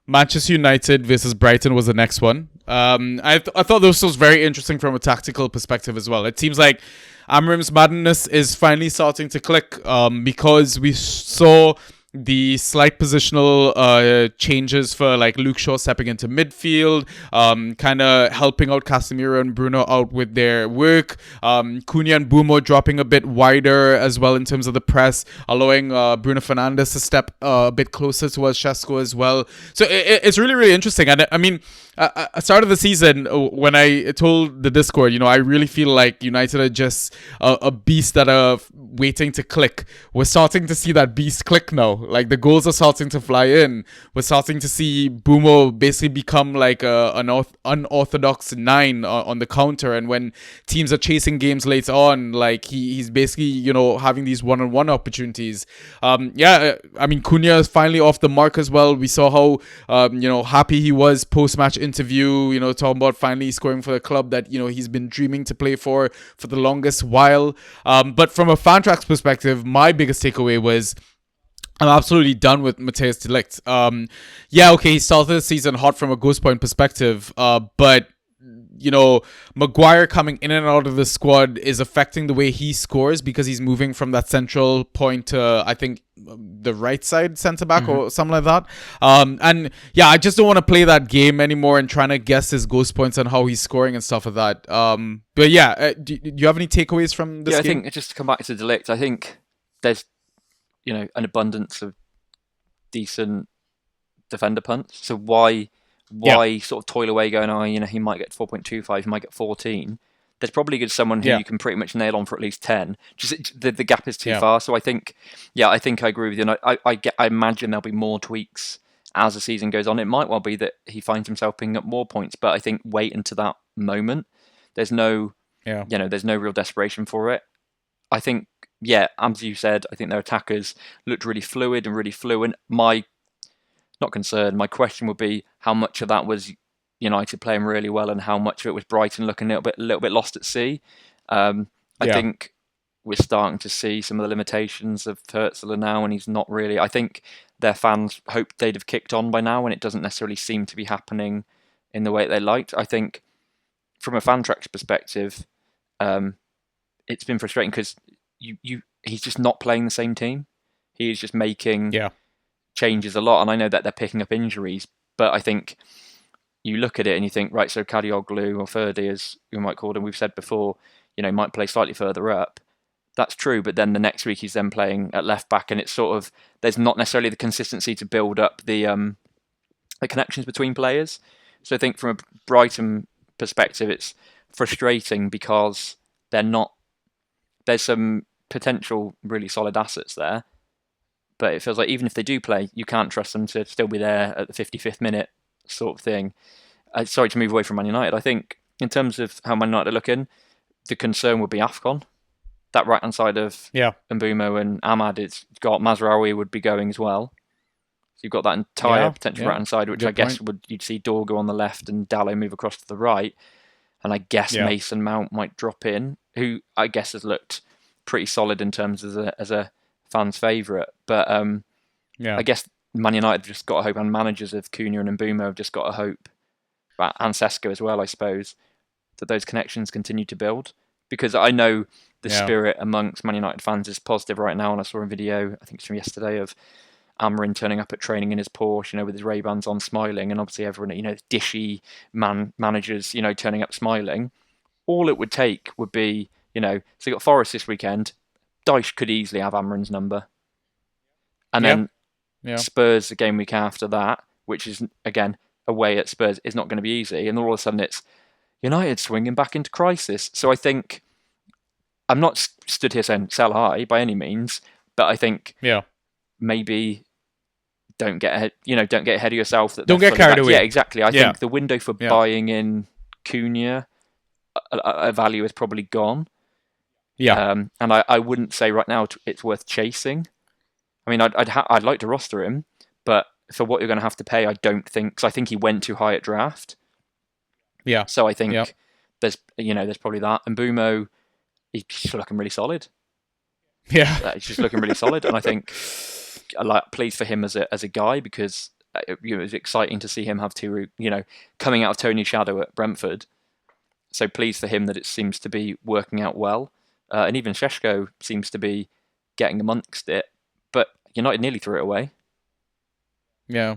B: Manchester United versus Brighton was the next one. I thought this was very interesting from a tactical perspective as well. It seems like Amrim's madness is finally starting to click, because we saw the slight positional changes for like Luke Shaw stepping into midfield, kind of helping out Casemiro and Bruno out with their work. Cunha and Bumo dropping a bit wider as well in terms of the press, allowing Bruno Fernandes to step a bit closer towards Šeško as well. So it's really, really interesting. And I mean, at the start of the season, when I told the Discord, I really feel like United are just a beast that are waiting to click. We're starting to see that beast click now. Like the goals are starting to fly in. We're starting to see Bumo basically become like an unorthodox 9 on the counter. And when teams are chasing games later on, like he's basically, having these one-on-one opportunities. I mean, Cunha is finally off the mark as well. We saw how, happy he was post-match interview, talking about finally scoring for the club that, he's been dreaming to play for the longest while. But from a Fantrax perspective, my biggest takeaway was I'm absolutely done with Matthijs de Ligt. He started the season hot from a ghost point perspective, but Maguire coming in and out of the squad is affecting the way he scores because he's moving from that central point to, I think, the right side centre back or something like that. I just don't want to play that game anymore and trying to guess his ghost points and how he's scoring and stuff like that. Do you have any takeaways from this game?
C: I think just to come back to de Ligt, I think there's an abundance of decent defender punts. So why sort of toil away going, he might get 4.25, he might get 14. There's probably good someone who you can pretty much nail on for at least 10. Just the gap is too far. So I think I agree with you. And I imagine there'll be more tweaks as the season goes on. It might well be that he finds himself picking up more points, but I think wait until that moment. There's no, there's no real desperation for it. I think, as you said, I think their attackers looked really fluid and really fluent. Not concerned. My question would be how much of that was United playing really well and how much of it was Brighton looking a little bit lost at sea. I think we're starting to see some of the limitations of Hurtzler now, and he's not really. I think their fans hoped they'd have kicked on by now, and it doesn't necessarily seem to be happening in the way they liked. I think from a Fantrax perspective, it's been frustrating because he's just not playing the same team. He is just making changes a lot, and I know that they're picking up injuries, but I think you look at it and you think, right, so Kadioglu or Ferdi, as you might call him, we've said before, might play slightly further up. That's true, but then the next week he's then playing at left back, and it's sort of there's not necessarily the consistency to build up the connections between players. So I think from a Brighton perspective, it's frustrating because there's some potential really solid assets there, but it feels like even if they do play, you can't trust them to still be there at the 55th minute sort of thing. Sorry to move away from Man United. I think in terms of how Man United are looking, the concern would be AFCON. That right-hand side of Mbumo and Ahmad, it's got Mazraoui would be going as well. So you've got that entire potential right-hand side, which I guess you'd see Dorgo on the left and Dallo move across to the right. And I guess Mason Mount might drop in, who I guess has looked pretty solid in terms as a fan's favourite. But I guess Man United have just got to hope, and managers of Cunha and Mbumo have just got to hope, and Sesko as well, I suppose, that those connections continue to build. Because I know the spirit amongst Man United fans is positive right now, and I saw a video, I think it's from yesterday, of Amarin turning up at training in his Porsche, with his Ray-Bans on, smiling, and obviously everyone, dishy managers, turning up smiling. All it would take would be, so you got Forest this weekend. Dyche could easily have Amarin's number. And then Spurs the game week after that, which is, again, away at Spurs, is not going to be easy. And all of a sudden it's United swinging back into crisis. So I think, I'm not stood here saying sell high by any means, but I think maybe don't get ahead, don't get ahead of yourself.
B: Don't get carried away.
C: Yeah, exactly. I think the window for buying in Cunha, a value is probably gone.
B: Yeah.
C: And I wouldn't say right now it's worth chasing. I mean, I'd like to roster him, but for what you're going to have to pay, I don't think. Because I think he went too high at draft.
B: Yeah.
C: So I think
B: Yeah.
C: there's probably that. And Bumo, he's just looking really solid.
B: Yeah.
C: He's just looking really solid, and I think pleased for him as a guy, because it was exciting to see him have two, coming out of Tony's shadow at Brentford. So pleased for him that it seems to be working out well, and even Šeško seems to be getting amongst it. But United nearly threw it away.
B: Yeah.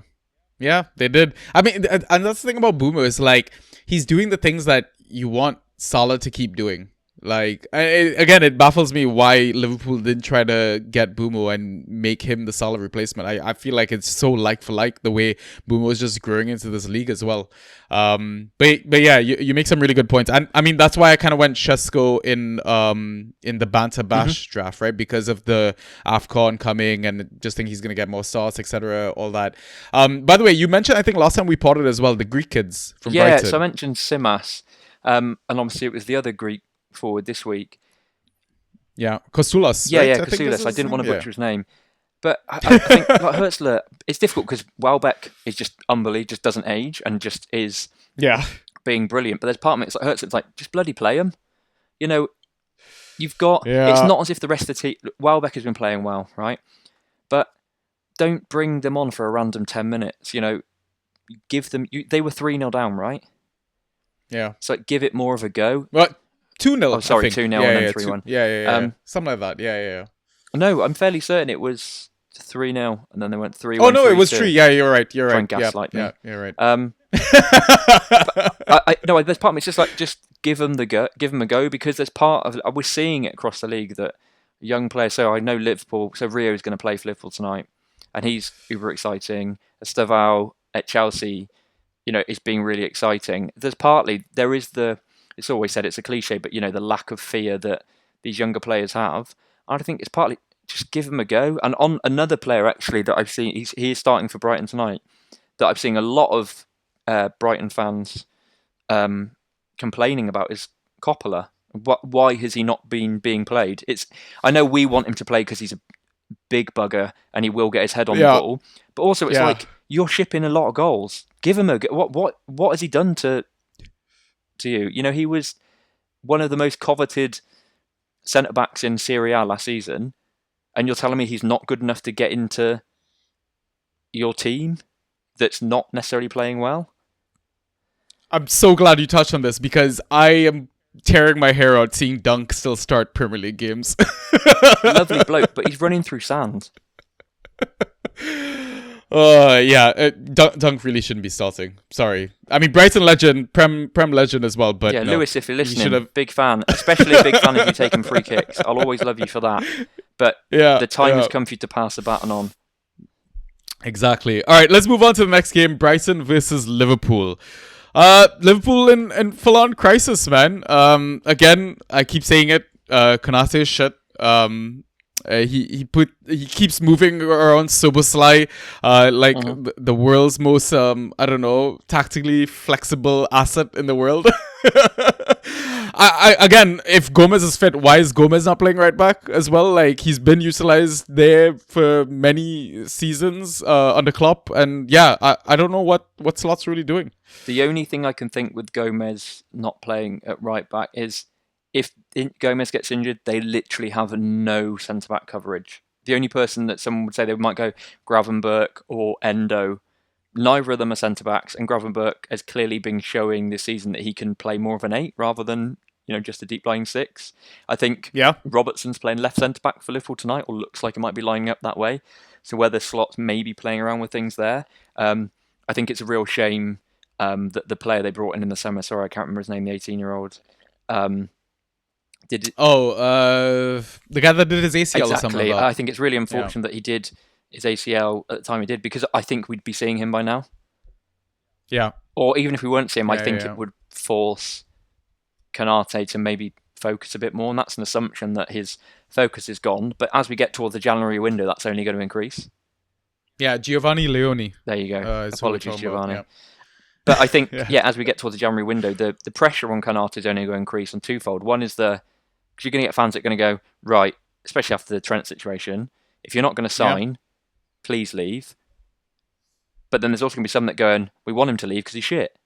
B: Yeah, they did. I mean, and that's the thing about Boomer is like he's doing the things that you want Salah to keep doing. Like, again, it baffles me why Liverpool didn't try to get Bumo and make him the Salah replacement. I feel like it's so like for like the way Bumo is just growing into this league as well. But yeah, you make some really good points. And I mean, that's why I kind of went Šeško in the Banta Bash draft, right? Because of the AFCON coming and just think he's going to get more starts, etc., all that. By the way, you mentioned, I think last time we potted as well, the Greek kids from Brighton.
C: Yeah, so I mentioned Simas, and obviously it was the other Greek forward this week.
B: Yeah, Kostoulas.
C: Yeah,
B: right?
C: yeah, Kostoulas. I didn't want to butcher his name, but I think like Hurtzler, it's difficult because Welbeck is just unbelievable, just doesn't age, and just is being brilliant. But there's part of me, it's like Hurtzler, it's like just bloody play him. You've got.
B: Yeah.
C: It's not as if the rest of the team. Welbeck has been playing well, right? But don't bring them on for a random 10 minutes. Give them. They were 3-0 down, right?
B: Yeah.
C: So give it more of a go.
B: Well, 2-0.
C: Oh, sorry, 2-0 and then 3-1.
B: Yeah. Something like that. Yeah.
C: No, I'm fairly certain it was 3-0, and then they went 3-1.
B: Oh no, it was 3. Yeah, you're right. Try
C: and gaslight me.
B: Yeah, you're right.
C: No, there's part of me. It's just like give them a go, because there's part of we're seeing it across the league that young players. So I know Liverpool. So Rio is going to play for Liverpool tonight, and he's uber exciting. Estavao at Chelsea, is being really exciting. There is it's always said it's a cliche, but the lack of fear that these younger players have. I think it's partly just give them a go. And on another player actually that I've seen, he is starting for Brighton tonight, that I've seen a lot of Brighton fans complaining about is Coppola. Why has he not been being played? I know we want him to play because he's a big bugger and he will get his head on the ball, but also it's like you're shipping a lot of goals. Give him a go. What has he done to you? He was one of the most coveted centre-backs in Serie A last season, and you're telling me he's not good enough to get into your team that's not necessarily playing well?
B: I'm so glad you touched on this because I am tearing my hair out seeing Dunk still start Premier League games.
C: Lovely bloke, but he's running through sand.
B: Dunk really shouldn't be starting. Sorry. I mean, Brighton legend, Prem legend as well, but
C: yeah,
B: no,
C: Lewis, if you're listening, big fan, especially a big fan of you taking free kicks. I'll always love you for that. But the time has come for you to pass the baton on.
B: Exactly. All right, let's move on to the next game, Brighton versus Liverpool. Liverpool in full-on crisis, man. Again, I keep saying it, Konate is shit. He keeps moving around Soboslai, the world's most tactically flexible asset in the world. I again, if Gomez is fit, why is Gomez not playing right back as well? Like, he's been utilized there for many seasons under Klopp, and I don't know what Slot's really doing.
C: The only thing I can think with Gomez not playing at right back is if Gomez gets injured, they literally have no centre-back coverage. The only person that someone would say they might go Gravenberch or Endo, neither of them are centre-backs, and Gravenberch has clearly been showing this season that he can play more of an 8 rather than just a deep-lying 6. I think Robertson's playing left centre-back for Liverpool tonight, or looks like it might be lining up that way. So whether Slot's maybe playing around with things there, I think it's a real shame that the player they brought in the summer, sorry, I can't remember his name, the 18-year-old,
B: the guy that did his ACL or something like that.
C: I think it's really unfortunate that he did his ACL at the time he did, because I think we'd be seeing him by now.
B: Yeah.
C: Or even if we weren't seeing him, I think it would force Konate to maybe focus a bit more, and that's an assumption that his focus is gone. But as we get towards the January window, that's only going to increase.
B: Yeah, Giovanni Leone.
C: There you go. Apologies, Giovanni. But I think, as we get towards the January window, the pressure on Konate is only going to increase on twofold. One is because you're going to get fans that are going to go, right, especially after the Trent situation, if you're not going to sign, please leave. But then there's also going to be some that going, we want him to leave because he's shit.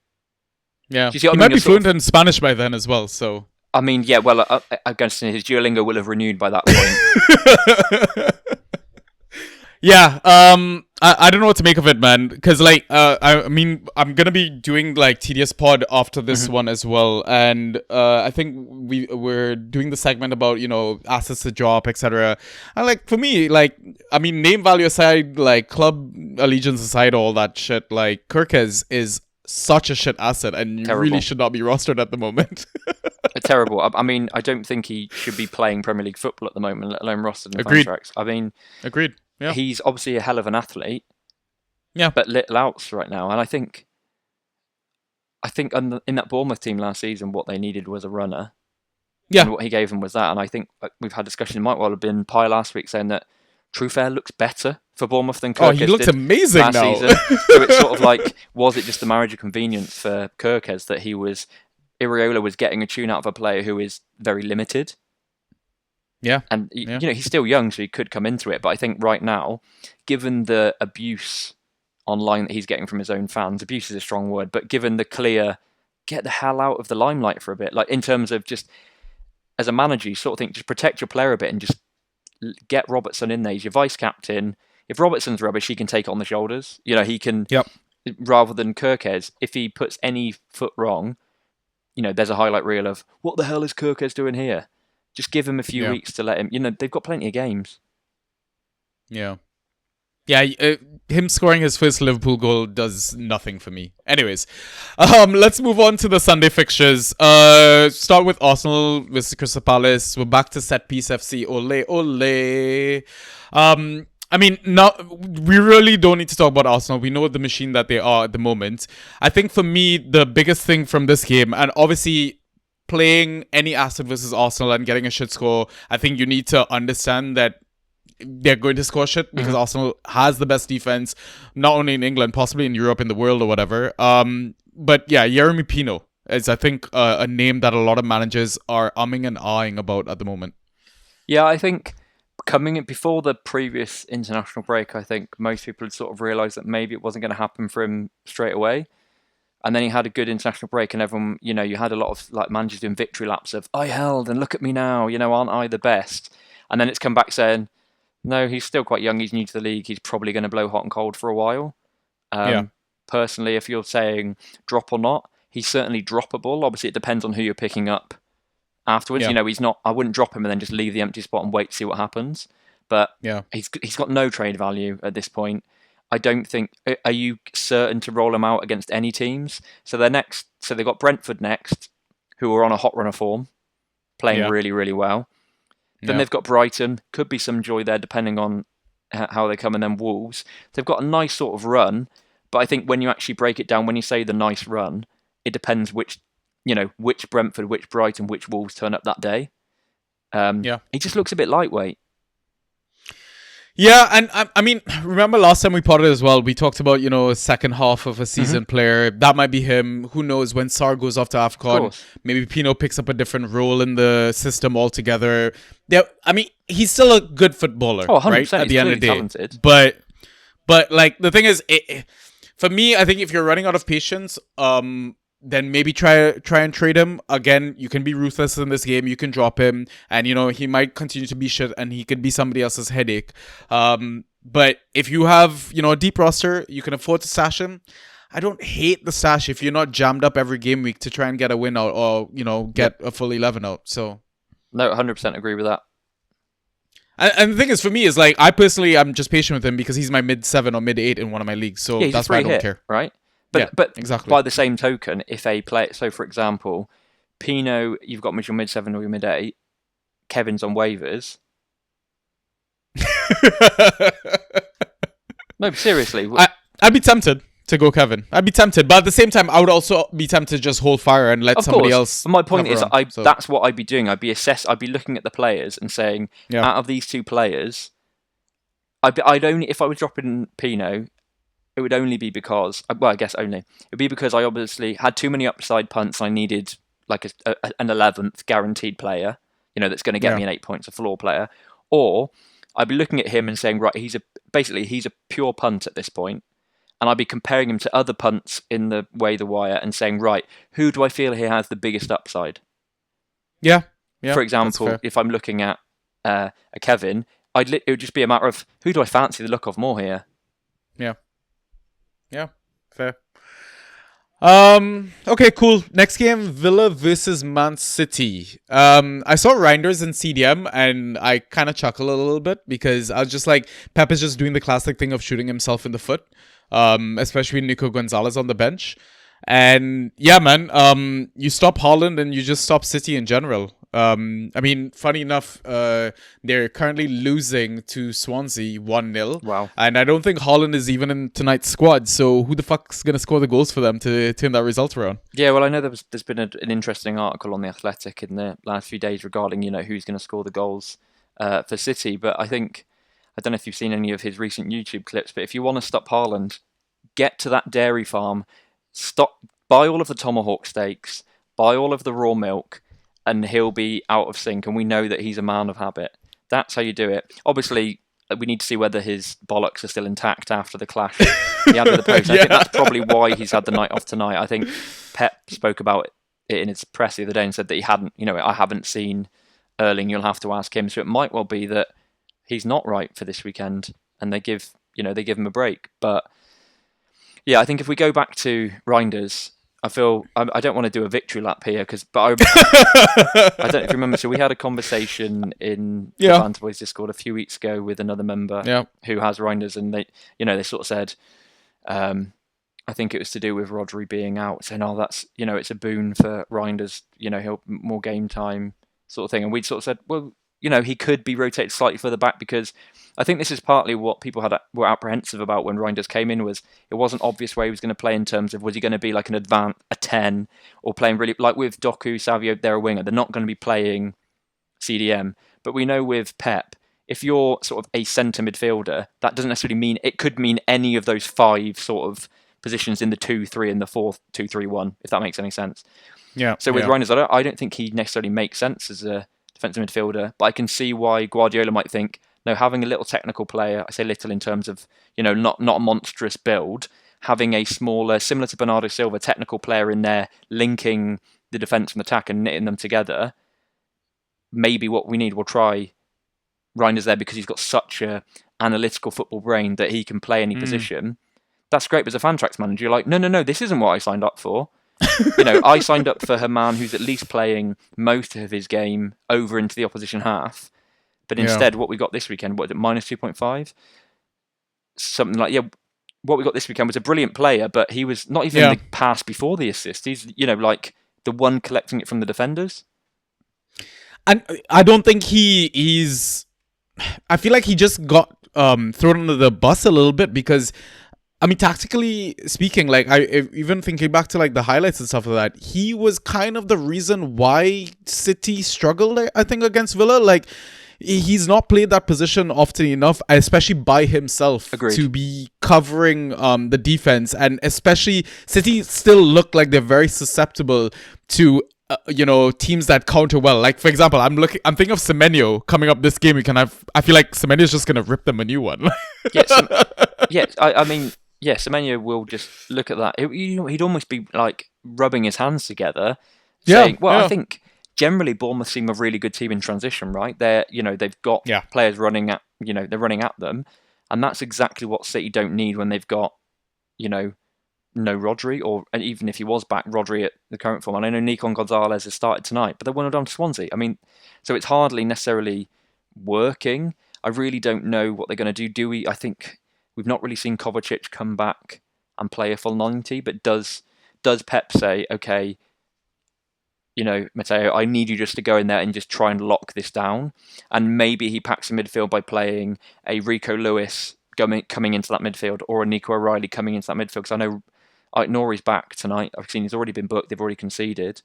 B: Yeah,
C: he
B: might be fluent in Spanish by then as well, so...
C: I mean, yeah, well, I'm going to say his Duolingo will have renewed by that point.
B: Yeah, I don't know what to make of it, man. Because, like, I mean, I'm gonna be doing, like, TDS Pod after this one as well. And I think we're doing the segment about, you know, assets to drop, etc. And, like, for me, like, I mean, name value aside, like, club allegiance aside, all that shit, like, Kirkes is such a shit asset and really should not be rostered at the moment.
C: Terrible. I mean, I don't think he should be playing Premier League football at the moment, let alone rostered in contracts. I mean...
B: Agreed. Yeah.
C: He's obviously a hell of an athlete,
B: yeah,
C: but little outs right now. And I think in that Bournemouth team last season, what they needed was a runner.
B: Yeah.
C: And what he gave them was that. And I think we've had discussion, it might well have been Pi last week, saying that Trufair looks better for Bournemouth than Kirkes.
B: Oh, he looks amazing
C: last
B: now.
C: Season. So it's sort of like, was it just a marriage of convenience for Kirkes that Iriola was getting a tune out of a player who is very limited?
B: Yeah.
C: And, you know, he's still young, so he could come into it. But I think right now, given the abuse online that he's getting from his own fans, abuse is a strong word, but given the clear, get the hell out of the limelight for a bit, like in terms of just, as a manager, you sort of think, just protect your player a bit and just get Robertson in there. He's your vice-captain. If Robertson's rubbish, he can take it on the shoulders. You know, he can, rather than Kirkes, if he puts any foot wrong, you know, there's a highlight reel of, what the hell is Kirkes doing here? Just give him a few weeks to let him... You know, they've got plenty of games.
B: Yeah. Yeah, him scoring his first Liverpool goal does nothing for me. Anyways, let's move on to the Sunday fixtures. Start with Arsenal versus Crystal Palace. We're back to set piece FC. Ole, ole. I mean, we really don't need to talk about Arsenal. We know the machine that they are at the moment. I think for me, the biggest thing from this game, and obviously... playing any asset versus Arsenal and getting a shit score, I think you need to understand that they're going to score shit because Arsenal has the best defense, not only in England, possibly in Europe, in the world, or whatever. But yeah, Jeremy Pino is, I think, a name that a lot of managers are umming and ahhing about at the moment.
C: Yeah, I think coming in before the previous international break, I think most people had sort of realised that maybe it wasn't going to happen for him straight away. And then he had a good international break, and everyone, you know, you had a lot of like managers doing victory laps of, I held, and look at me now, you know, aren't I the best? And then it's come back saying, no, he's still quite young, he's new to the league, he's probably going to blow hot and cold for a while. Personally, if you're saying drop or not, he's certainly droppable. Obviously, it depends on who you're picking up afterwards. You know, he's not, I wouldn't drop him and then just leave the empty spot and wait to see what happens. But he's got no trade value at this point. I don't think... Are you certain to roll them out against any teams? So they've got Brentford next, who are on a hot run of form, playing really, really well. Then they've got Brighton. Could be some joy there, depending on how they come. And then Wolves. They've got a nice sort of run, but I think when you actually break it down, when you say the nice run, it depends which Brentford, which Brighton, which Wolves turn up that day. He just looks a bit lightweight.
B: Yeah, and I mean, remember last time we potted as well, we talked about, you know, a second half of a seasoned player. That might be him. Who knows, when Sarr goes off to AFCON, maybe Pino picks up a different role in the system altogether. Yeah, I mean, he's still a good footballer, right? At the end of the day.
C: Talented.
B: But like, the thing is, for me, I think if you're running out of patience, then maybe try and trade him. Again, you can be ruthless in this game. You can drop him, and you know he might continue to be shit, and he could be somebody else's headache. But if you have, you know, a deep roster, you can afford to stash him. I don't hate the stash if you're not jammed up every game week to try and get a win out, or you know, get a full 11 out. So
C: no, 100% agree with that.
B: And the thing is, for me, is like I personally, I'm just patient with him because he's my mid 7 or mid 8 in one of my leagues. So that's why I don't care.
C: Right. But exactly. By the same token, if a player, so for example, Pino, you've got your mid 7 or your mid 8, Kevin's on waivers. No, seriously.
B: I'd be tempted to go Kevin. I'd be tempted, but at the same time, I would also be tempted to just hold fire and let somebody else.
C: My point is, that's what I'd be doing. I'd be looking at the players and saying, out of these two players, I'd only, if I was dropping Pino, it would only be because, well, I guess only, it would be because I obviously had too many upside punts. I needed like an 11th guaranteed player, that's going to get me an 8 points, a floor player. Or I'd be looking at him and saying, right, he's a pure punt at this point, and I'd be comparing him to other punts in the wire and saying, right, who do I feel here has the biggest upside?
B: Yeah.
C: For example, if I'm looking at a Kevin, it would just be a matter of who do I fancy the look of more here?
B: Yeah, fair. Okay, cool. Next game, Villa versus Man City. I saw Reinders in CDM and I kind of chuckled a little bit because I was just like, Pep is just doing the classic thing of shooting himself in the foot, especially Nico Gonzalez on the bench. And yeah, man, you stop Haaland and you just stop City in general. I mean, funny enough, they're currently losing to Swansea 1-0.
C: Wow.
B: And I don't think Haaland is even in tonight's squad. So who the fuck's going to score the goals for them to turn that result around?
C: Yeah, well, I know there's been an interesting article on The Athletic in the last few days regarding, who's going to score the goals for City. But I don't know if you've seen any of his recent YouTube clips, but if you want to stop Haaland, get to that dairy farm, buy all of the tomahawk steaks, buy all of the raw milk, and he'll be out of sync, and we know that he's a man of habit. That's how you do it. Obviously, we need to see whether his bollocks are still intact after the clash he had with the post. I think that's probably why he's had the night off tonight. I think Pep spoke about it in his press the other day and said that he hadn't, I haven't seen Erling, you'll have to ask him. So it might well be that he's not right for this weekend, and they give him a break. But yeah, I think if we go back to Reinders, I don't want to do a victory lap here, but I don't know if you remember. So we had a conversation in the Banter Boys Discord a few weeks ago with another member who has Reinders, and they sort of said, I think it was to do with Rodri being out, saying, "Oh, that's it's a boon for Reinders, he'll more game time sort of thing." And we sort of said, well, he could be rotated slightly further back, because I think this is partly what people were apprehensive about when Reinders came in, was it wasn't obvious where he was going to play in terms of, was he going to be like a 10, or playing really, like with Doku, Savio, they're a winger. They're not going to be playing CDM. But we know with Pep, if you're sort of a centre midfielder, that doesn't necessarily mean, it could mean any of those 5 sort of positions in the 2-3 and the 4-2-3-1, if that makes any sense.
B: Yeah.
C: So with Reinders, I don't think he necessarily makes sense as a defensive midfielder, but I can see why Guardiola might think, no, having a little technical player, I say little in terms of, not a monstrous build, having a smaller, similar to Bernardo Silva, technical player in there, linking the defence and attack and knitting them together, maybe what we need, we'll try Reinders there because he's got such a analytical football brain that he can play any position. That's great, but as a Fantrax manager, you're like, no, this isn't what I signed up for. I signed up for a man who's at least playing most of his game over into the opposition half. But instead, what we got this weekend, what is it, minus 2.5? Something like, what we got this weekend was a brilliant player, but he was not even the pass before the assist. He's, like the one collecting it from the defenders.
B: And I don't think he's... I feel like he just got thrown under the bus a little bit, because I mean, tactically speaking, like even thinking back to like the highlights and stuff like that, he was kind of the reason why City struggled, I think, against Villa. Like, he's not played that position often enough, especially by himself.
C: Agreed.
B: To be covering the defense, and especially City still look like they're very susceptible to teams that counter well. Like, for example, I'm thinking of Semenyo coming up this game. I feel like Semenyo's just gonna rip them a new one.
C: I mean, Semenyo will just look at that. He'd almost be like rubbing his hands together, saying, I think generally Bournemouth seem a really good team in transition, right? They've got players running at, they're running at them, and that's exactly what City don't need when they've got, no Rodri, and even if he was back, Rodri at the current form. And I know Nico Gonzalez has started tonight, but they're 1-0 down to Swansea. I mean, so it's hardly necessarily working. I really don't know what they're going to do. I think we've not really seen Kovacic come back and play a full 90, but does Pep say, okay, Matteo, I need you just to go in there and just try and lock this down? And maybe he packs the midfield by playing a Rico Lewis coming into that midfield, or a Nico O'Reilly coming into that midfield, because I know Nori's back tonight. I've seen he's already been booked. They've already conceded.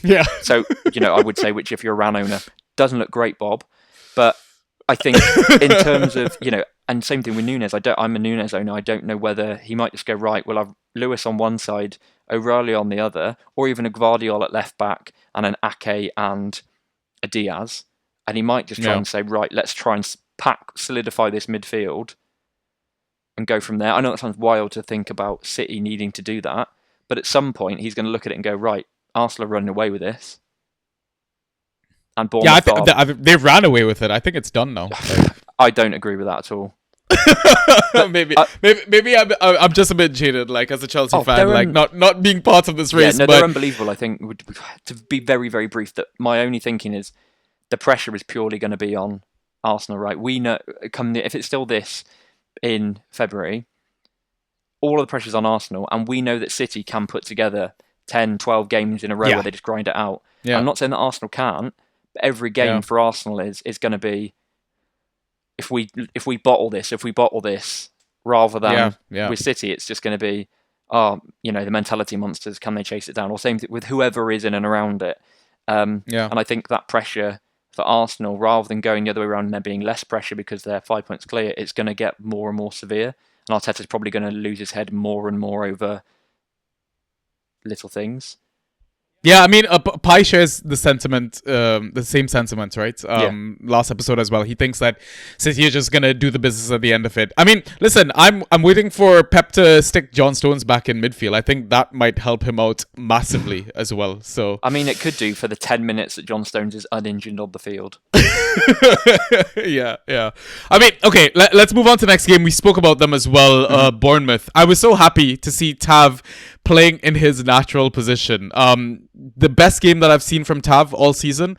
B: Yeah.
C: So, I would say, which if you're a RAN owner, doesn't look great, Bob. But I think in terms of, And same thing with Nunes. I'm a Nunes owner. I don't know whether he might just go, right, we'll have Lewis on one side, O'Reilly on the other, or even a Gvardiol at left back and an Ake and a Diaz. And he might just try and say, right, let's try and solidify this midfield and go from there. I know that sounds wild to think about City needing to do that, but at some point he's going to look at it and go, right, Arsenal are running away with this. And Bournemouth
B: they ran away with it. I think it's done now.
C: I don't agree with that at all.
B: maybe I'm just a bit jaded, like as a Chelsea fan, like not being part of this race.
C: Yeah, no,
B: but
C: they're unbelievable. I think to be very, very brief, that my only thinking is the pressure is purely going to be on Arsenal. Right, we know if it's still this in February, all of the pressure's on Arsenal, and we know that City can put together 10, 12 games in a row where they just grind it out. Yeah. I'm not saying that Arsenal can't, but every game for Arsenal is going to be, if we bottle this, rather than with City, it's just going to be, the mentality monsters, can they chase it down? Or same thing with whoever is in and around it. And I think that pressure for Arsenal, rather than going the other way around and there being less pressure because they're 5 points clear, it's going to get more and more severe. And Arteta's probably going to lose his head more and more over little things.
B: Yeah, I mean, Pai shares the sentiment, the same sentiment, right? Last episode as well. He thinks that City is just gonna do the business at the end of it. I mean, listen, I'm waiting for Pep to stick John Stones back in midfield. I think that might help him out massively as well. So,
C: I mean, it could do for the 10 minutes that John Stones is uninjured on the field.
B: yeah. I mean, okay, let's move on to the next game. We spoke about them as well, Bournemouth. I was so happy to see Tav playing in his natural position. The best game that I've seen from Tav all season.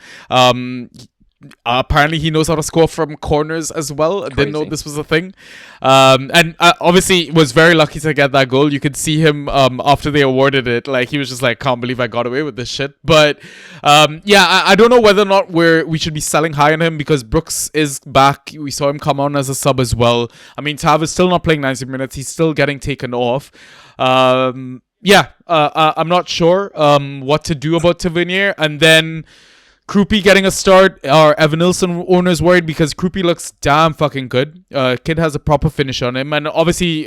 B: Apparently he knows how to score from corners as well. Crazy. Didn't know this was a thing. And obviously was very lucky to get that goal. You could see him after they awarded it, like he was just like, can't believe I got away with this shit. But I don't know whether or not we should be selling high on him, because Brooks is back. We saw him come on as a sub as well. I mean, Tav is still not playing 90 minutes. He's still getting taken off. I'm not sure what to do about Tavernier. And then Krupi getting a start. Our Evan Nilsson owners worried because Krupi looks damn fucking good. Kid has a proper finish on him, and obviously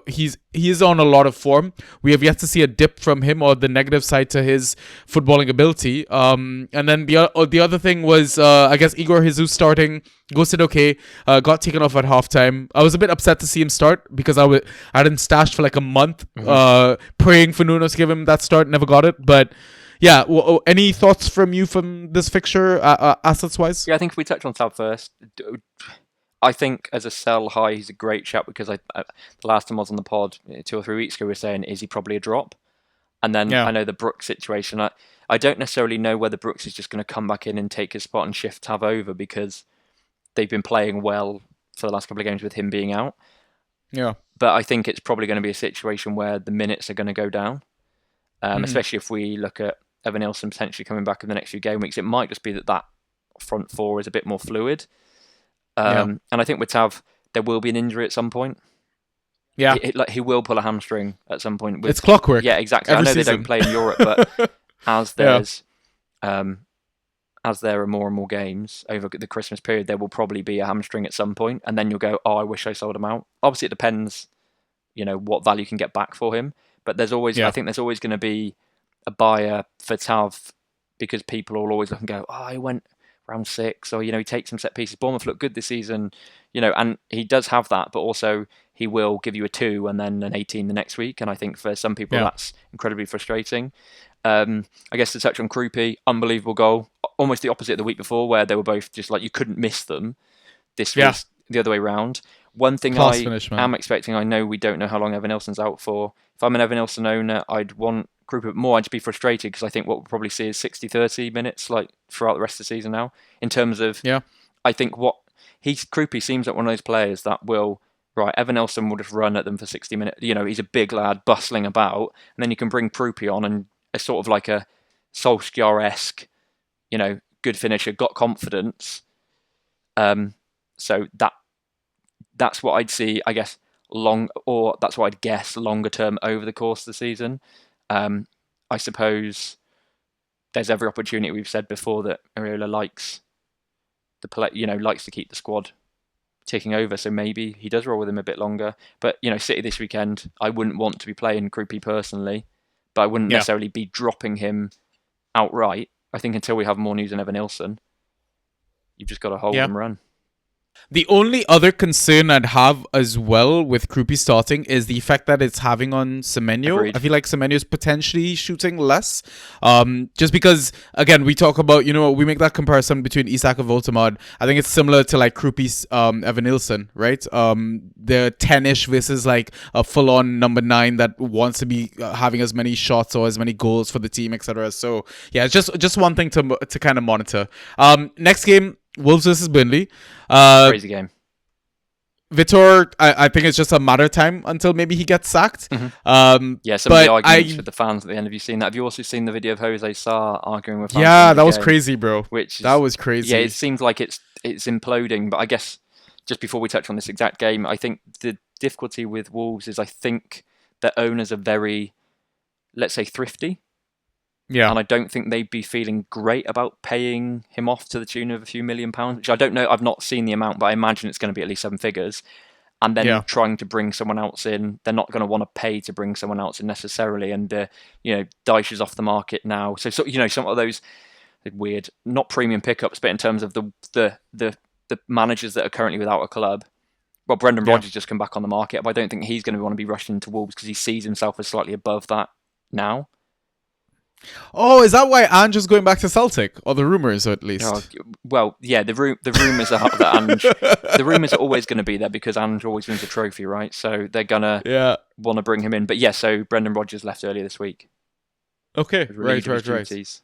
B: he is on a lot of form. We have yet to see a dip from him or the negative side to his footballing ability. And then the other thing was I guess Igor Jesus starting. Ghosted okay, got taken off at halftime. I was a bit upset to see him start because I had him stashed for like a month, praying for Nuno to give him that start. Never got it, but. Yeah, any thoughts from you from this fixture, assets-wise?
C: Yeah, I think if we touch on Tav first, I think as a sell high, he's a great shout, because the last time I was on the pod 2 or 3 weeks ago, we were saying, is he probably a drop? And then I know the Brooks situation. I don't necessarily know whether Brooks is just going to come back in and take his spot and shift Tav over, because they've been playing well for the last couple of games with him being out.
B: Yeah.
C: But I think it's probably going to be a situation where the minutes are going to go down, especially if we look at Evan Nilsson potentially coming back in the next few game weeks. It might just be that front four is a bit more fluid. And I think with Tav, there will be an injury at some point.
B: Yeah.
C: He will pull a hamstring at some point.
B: It's clockwork.
C: Yeah, exactly.
B: Every
C: I know
B: season.
C: they don't play in Europe, but as there are more and more games over the Christmas period, there will probably be a hamstring at some point, and then you'll go, I wish I sold him out. Obviously, it depends, what value you can get back for him. But there's always, I think there's always going to be a buyer for Tav, because people will always look and go, he went round 6, or, he takes some set pieces. Bournemouth look good this season, and he does have that, but also he will give you a 2 and then an 18 the next week. And I think for some people that's incredibly frustrating. I guess to touch on Krupi, unbelievable goal. Almost the opposite of the week before, where they were both just like, you couldn't miss them. This was the other way round. One thing am expecting, I know we don't know how long Evan Nilsson's out for. If I'm an Evan Nilsson owner, I'd want Krupi more. I'd just be frustrated, because I think what we'll probably see is 60-30 minutes like throughout the rest of the season now. In terms of, I think Krupi seems like one of those players that will, Evan Nilsson will just run at them for 60 minutes. He's a big lad bustling about, and then you can bring Krupi on, and a sort of like a Solskjaer-esque, good finisher, got confidence. So that's what I'd see, I guess, that's what I'd guess longer term over the course of the season. I suppose there's every opportunity, we've said before, that Areola likes likes to keep the squad taking over, so maybe he does roll with him a bit longer. But, City this weekend, I wouldn't want to be playing Krupi personally, but I wouldn't necessarily be dropping him outright. I think until we have more news on Evan Nilsson, you've just got to hold and run.
B: The only other concern I'd have as well with Krupi starting is the effect that it's having on Semenyo.
C: Agreed.
B: I feel like Semenyo is potentially shooting less. Just because, again, we talk about, we make that comparison between Isak and Voltemad. I think it's similar to like Krupi's Evan Nilsson, right? They're 10-ish versus like a full-on number 9 that wants to be having as many shots or as many goals for the team, etc. So, yeah, it's just one thing to kind of monitor. Next game, Wolves versus Burnley.
C: Crazy game.
B: Vitor, I think it's just a matter of time until maybe he gets sacked.
C: Some of the arguments with the fans at the end. Have you seen that? Have you also seen the video of Jose Sarr arguing with fans?
B: Yeah, that was crazy, bro. That was crazy.
C: Yeah, it seems like it's imploding. But I guess just before we touch on this exact game, I think the difficulty with Wolves is I think their owners are very, let's say, thrifty.
B: Yeah.
C: And I don't think they'd be feeling great about paying him off to the tune of a few £1 million, which I don't know. I've not seen the amount, but I imagine it's going to be at least 7 figures. And then trying to bring someone else in, they're not going to want to pay to bring someone else in necessarily. And, Dyche is off the market now. So, some of those weird, not premium pickups, but in terms of the managers that are currently without a club. Well, Brendan Rodgers just come back on the market, but I don't think he's going to want to be rushed into Wolves because he sees himself as slightly above that now.
B: Oh, is that why Ange going back to Celtic, or the rumors, at least?
C: Oh, well, yeah, the rumors are that Ange. The rumors are always going to be there because Ange always wins a trophy, right? So they're gonna want to bring him in. But so Brendan Rodgers left earlier this week.
B: Okay, right.
C: Duties.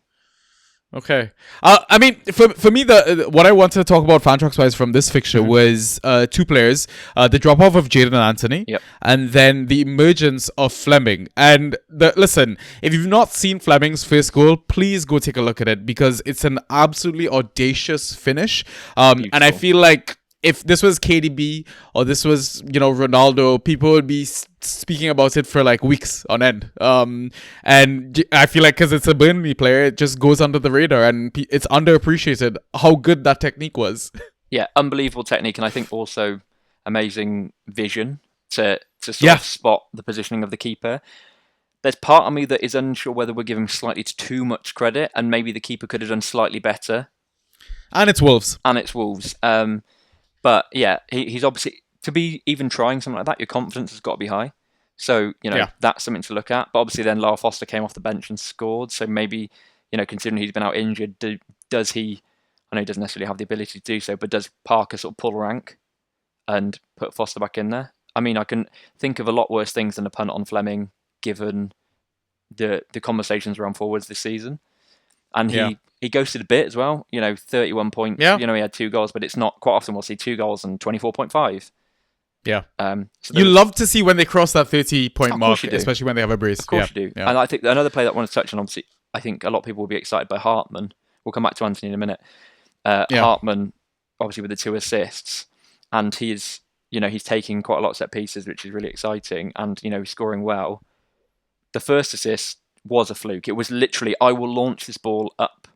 B: Okay. I mean, for me, what I wanted to talk about Fantrax-wise from this fixture was 2 players. The drop-off of Jadon Anthony, and then the emergence of Fleming. And listen, if you've not seen Fleming's first goal, please go take a look at it because it's an absolutely audacious finish. And I feel like if this was KDB or this was, Ronaldo, people would be speaking about it for like weeks on end. And I feel like because it's a Burnley player, it just goes under the radar and it's underappreciated how good that technique was.
C: Yeah, unbelievable technique. And I think also amazing vision to sort of spot the positioning of the keeper. There's part of me that is unsure whether we're giving slightly too much credit and maybe the keeper could have done slightly better.
B: And it's Wolves.
C: But yeah, he's obviously, to be even trying something like that, your confidence has got to be high. So, that's something to look at. But obviously then Lara Foster came off the bench and scored. So maybe, considering he's been out injured, does he, I know he doesn't necessarily have the ability to do so, but does Parker sort of pull rank and put Foster back in there? I mean, I can think of a lot worse things than a punt on Fleming, given the conversations around forwards this season. And he ghosted a bit as well. 31 points.
B: Yeah.
C: He had 2 goals, but it's not quite often we'll see 2 goals and 24.5.
B: Yeah. You love to see when they cross that 30-point mark, especially when they have a brace.
C: Of course you do.
B: Yeah.
C: And I think another player that I want to touch on, obviously, I think a lot of people will be excited by Hartman. We'll come back to Anthony in a minute. Hartman, obviously with the 2 assists, and he's taking quite a lot of set pieces, which is really exciting, and he's scoring well. The first assist was a fluke. It was literally, I will launch this ball up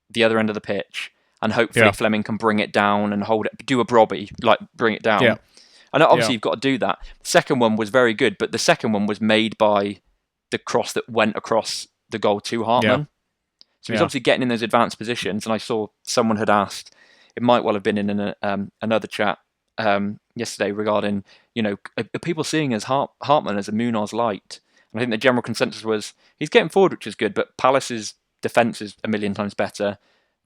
C: the other end of the pitch and hopefully Fleming can bring it down and hold it, do a Brobby, like bring it down. Yeah. And obviously you've got to do that. The second one was very good, but the second one was made by the cross that went across the goal to Hartman. Yeah. So he's obviously getting in those advanced positions, and I saw someone had asked, it might well have been in another chat yesterday regarding, are people seeing as Hartman as a Munoz light? And I think the general consensus was he's getting forward, which is good, but Palace's defence is a million times better,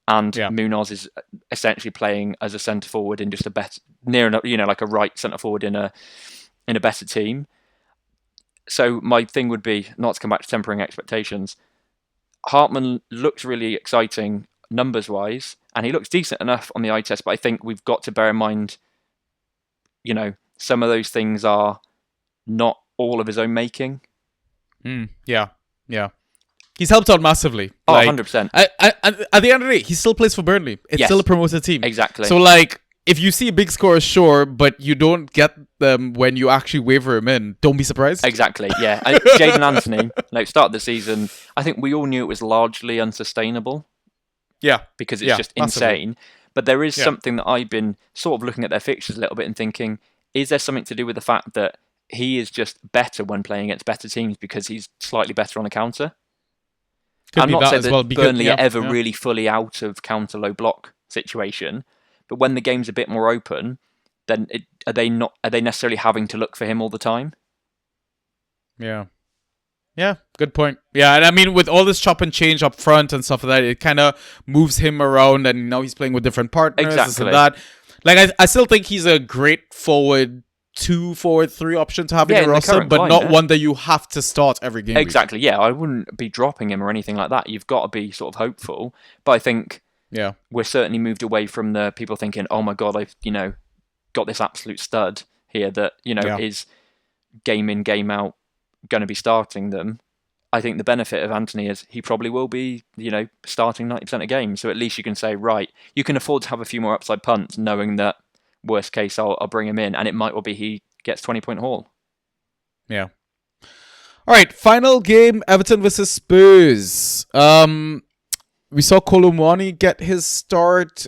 C: and Munoz is essentially playing as a centre forward in just a better, like a right centre forward in a better team. So my thing would be, not to come back to tempering expectations, Hartman looks really exciting numbers wise, and he looks decent enough on the eye test, but I think we've got to bear in mind, some of those things are not all of his own making.
B: Yeah. He's helped out massively.
C: Oh, 100%.
B: At the end of the day, he still plays for Burnley. It's still a promoted team.
C: Exactly.
B: So, if you see big scores, sure, but you don't get them when you actually waver him in, don't be surprised.
C: Exactly, yeah. Jadon Anthony, start of the season, I think we all knew it was largely unsustainable.
B: Yeah.
C: because it's
B: Yeah,
C: just
B: massively.
C: insane. But there is
B: Yeah.
C: something that I've been sort of looking at their fixtures a little bit and thinking, is there something to do with the fact that he is just better when playing against better teams because he's slightly better on the counter?
B: Could
C: I'm
B: be
C: not
B: that
C: saying
B: as
C: that
B: well. Because,
C: Burnley are ever
B: yeah.
C: really fully out of counter low block situation, but when the game's a bit more open, then are they necessarily having to look for him all the time?
B: Yeah. Yeah, good point. Yeah, and I mean, with all this chop and change up front and stuff like that, it kind of moves him around, and now he's playing with different partners, this and
C: Exactly.
B: that. Like, I still think he's a great forward 2, forward 3 option to have in
C: Yeah,
B: your
C: in the
B: roster,
C: current
B: but not
C: climate.
B: one that you have to start every game.
C: Exactly. Yeah, I wouldn't be dropping him or anything like that. You've got to be sort of hopeful, but I think
B: Yeah.
C: we're certainly moved away from the people thinking, "Oh my God, I've got this absolute stud here that
B: Yeah.
C: is game in game out going to be starting them." I think the benefit of Anthony is he probably will be, starting 90% of games. So at least you can say, right, you can afford to have a few more upside punts, knowing that worst case I'll bring him in, and it might well be he gets 20-point haul.
B: Yeah. All right, final game, Everton versus Spurs. We saw Kolumwani get his start.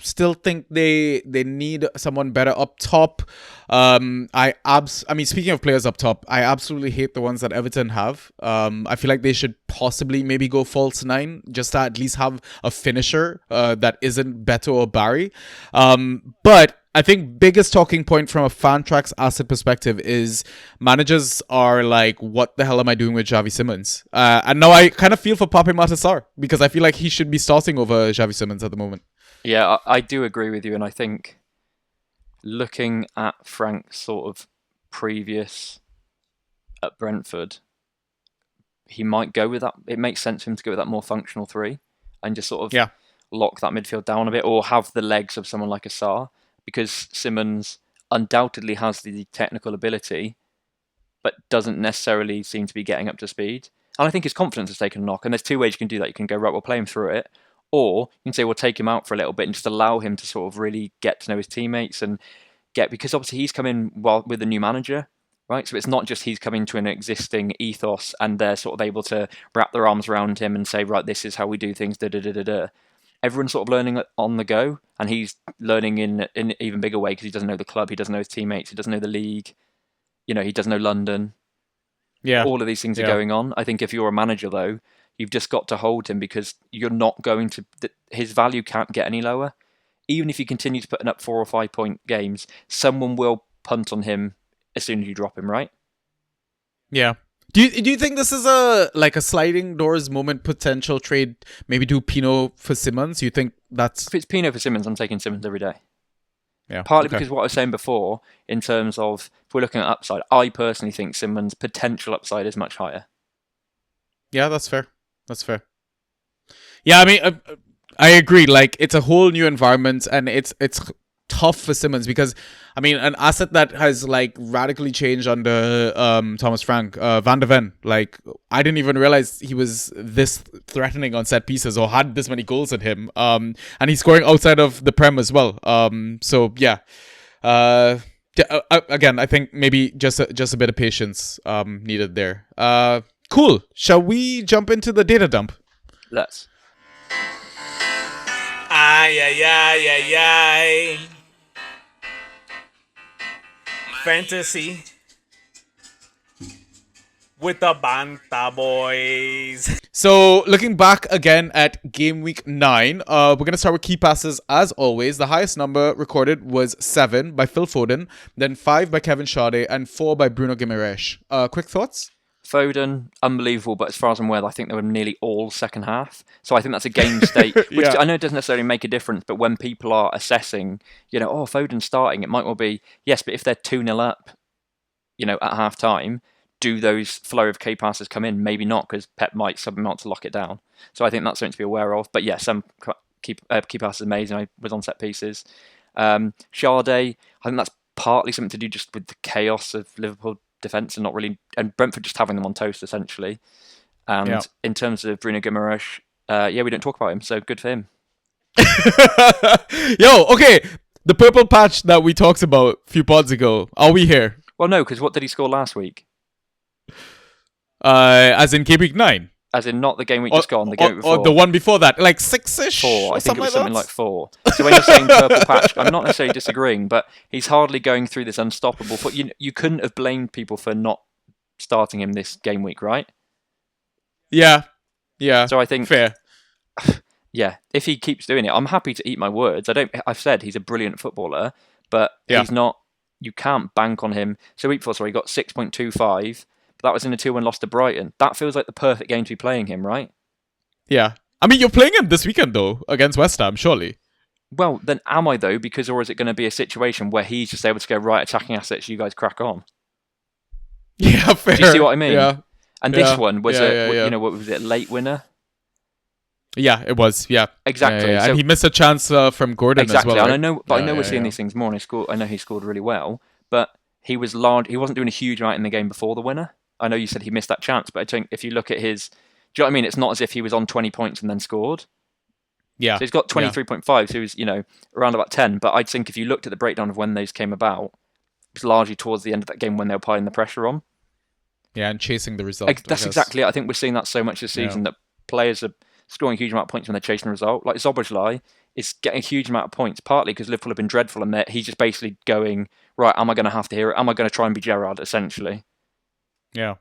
B: Still think they need someone better up top. I mean, speaking of players up top, I absolutely hate the ones that Everton have. I feel like they should possibly maybe go false 9 just to at least have a finisher that isn't Beto or Barry. But I think biggest talking point from a Fantrax asset perspective is managers are like, what the hell am I doing with Xavi Simons? And now I kind of feel for Pape Matar because I feel like he should be starting over Xavi Simons at the moment.
C: Yeah, I do agree with you, and I think looking at Frank's sort of previous at Brentford, he might go with that. It makes sense for him to go with that more functional 3 and just sort of lock that midfield down a bit, or have the legs of someone like Assar, because Simons undoubtedly has the technical ability, but doesn't necessarily seem to be getting up to speed. And I think his confidence has taken a knock. And there's 2 ways you can do that. You can go, right, we'll play him through it. Or you can say, we'll take him out for a little bit and just allow him to sort of really get to know his teammates and because obviously he's come in with a new manager, right? So it's not just he's coming to an existing ethos and they're sort of able to wrap their arms around him and say, right, this is how we do things, da-da-da-da-da. Everyone's sort of learning on the go, and he's learning in an even bigger way because he doesn't know the club, he doesn't know his teammates, he doesn't know the league, he doesn't know London.
B: Yeah.
C: All of these things are going on. I think if you're a manager, though, you've just got to hold him because you're not going to... His value can't get any lower. Even if he continues putting up 4 or 5 point games, someone will punt on him as soon as you drop him, right?
B: Yeah. Do you think this is a sliding doors moment potential trade? Maybe do Pino for Simons? You think that's...
C: If it's Pino for Simons, I'm taking Simons every day.
B: Yeah.
C: Partly because what I was saying before, in terms of if we're looking at upside, I personally think Simons' potential upside is much higher.
B: Yeah, that's fair. That's fair. Yeah, I mean, I agree. Like, it's a whole new environment, and it's tough for Simons because, I mean, an asset that has radically changed under Thomas Frank, Van de Ven. Like, I didn't even realize he was this threatening on set pieces or had this many goals in him. And he's scoring outside of the Prem as well. So yeah. Again, I think maybe just a bit of patience needed there. Cool. Shall we jump into the data dump?
C: Let's.
D: Ay, ay, ay, ay, ay. Fantasy with the Banta Boys.
B: So, looking back again at game week 9, we're going to start with key passes as always. The highest number recorded was 7 by Phil Foden, then 5 by Kevin Schade, and 4 by Bruno Guimaraes. Quick thoughts?
C: Foden, unbelievable, but as far as I'm aware, I think they were nearly all second half. So I think that's a game state, which I know doesn't necessarily make a difference, but when people are assessing, Foden's starting, it might well be, yes, but if they're 2-0 up, at half time, do those flow of key passes come in? Maybe not, because Pep might sub him out to lock it down. So I think that's something to be aware of. But yeah, some key passes amazing. I was on set pieces. Schade, I think that's partly something to do just with the chaos of Liverpool defence and not really, and Brentford just having them on toast essentially. And in terms of Bruno Guimaraes, we don't talk about him, so good for him.
B: Yo, okay, the purple patch that we talked about a few pods ago, are we here?
C: Well, no, because what did he score last week?
B: As in game week 9?
C: As in, not the game week just gone, the game week
B: or
C: before.
B: the one before that, like 6-ish?
C: 4. I think it was something
B: that?
C: like 4. So when you're saying purple patch, I'm not necessarily disagreeing, but he's hardly going through this unstoppable foot. You couldn't have blamed people for not starting him this game week, right?
B: Yeah. Yeah.
C: So I think
B: fair.
C: Yeah, if he keeps doing it, I'm happy to eat my words. I've said he's a brilliant footballer, but he's not. You can't bank on him. So week 4, sorry, he got 6.25. But that was in a 2-1 loss to Brighton. That feels like the perfect game to be playing him, right?
B: Yeah. I mean, you're playing him this weekend, though, against West Ham, surely.
C: Well, then am I, though? Or is it going to be a situation where he's just able to go, right, attacking assets, you guys crack on?
B: Yeah, fair.
C: Do you see what I mean?
B: Yeah.
C: And this one was what was it, a late winner?
B: Yeah, it was. Yeah,
C: exactly.
B: Yeah. So, and he missed a chance from Gordon as well.
C: Exactly.
B: Right?
C: And I know we're seeing these things more. And I know he scored really well, but he was large. He wasn't doing a huge amount in the game before the winner. I know you said he missed that chance, but I think if you look at his, do you know what I mean? It's not as if he was on 20 points and then scored.
B: Yeah.
C: So he's got 23.5, so he was, around about 10. But I think if you looked at the breakdown of when those came about, it was largely towards the end of that game when they were piling the pressure on.
B: Yeah, and chasing the result.
C: That's exactly it. I think we're seeing that so much this season that players are scoring a huge amount of points when they're chasing the result. Like Szoboszlai is getting a huge amount of points, partly because Liverpool have been dreadful and he's just basically going, right, am I going to have to hear it? Am I going to try and be Gerrard, essentially?
B: Yeah.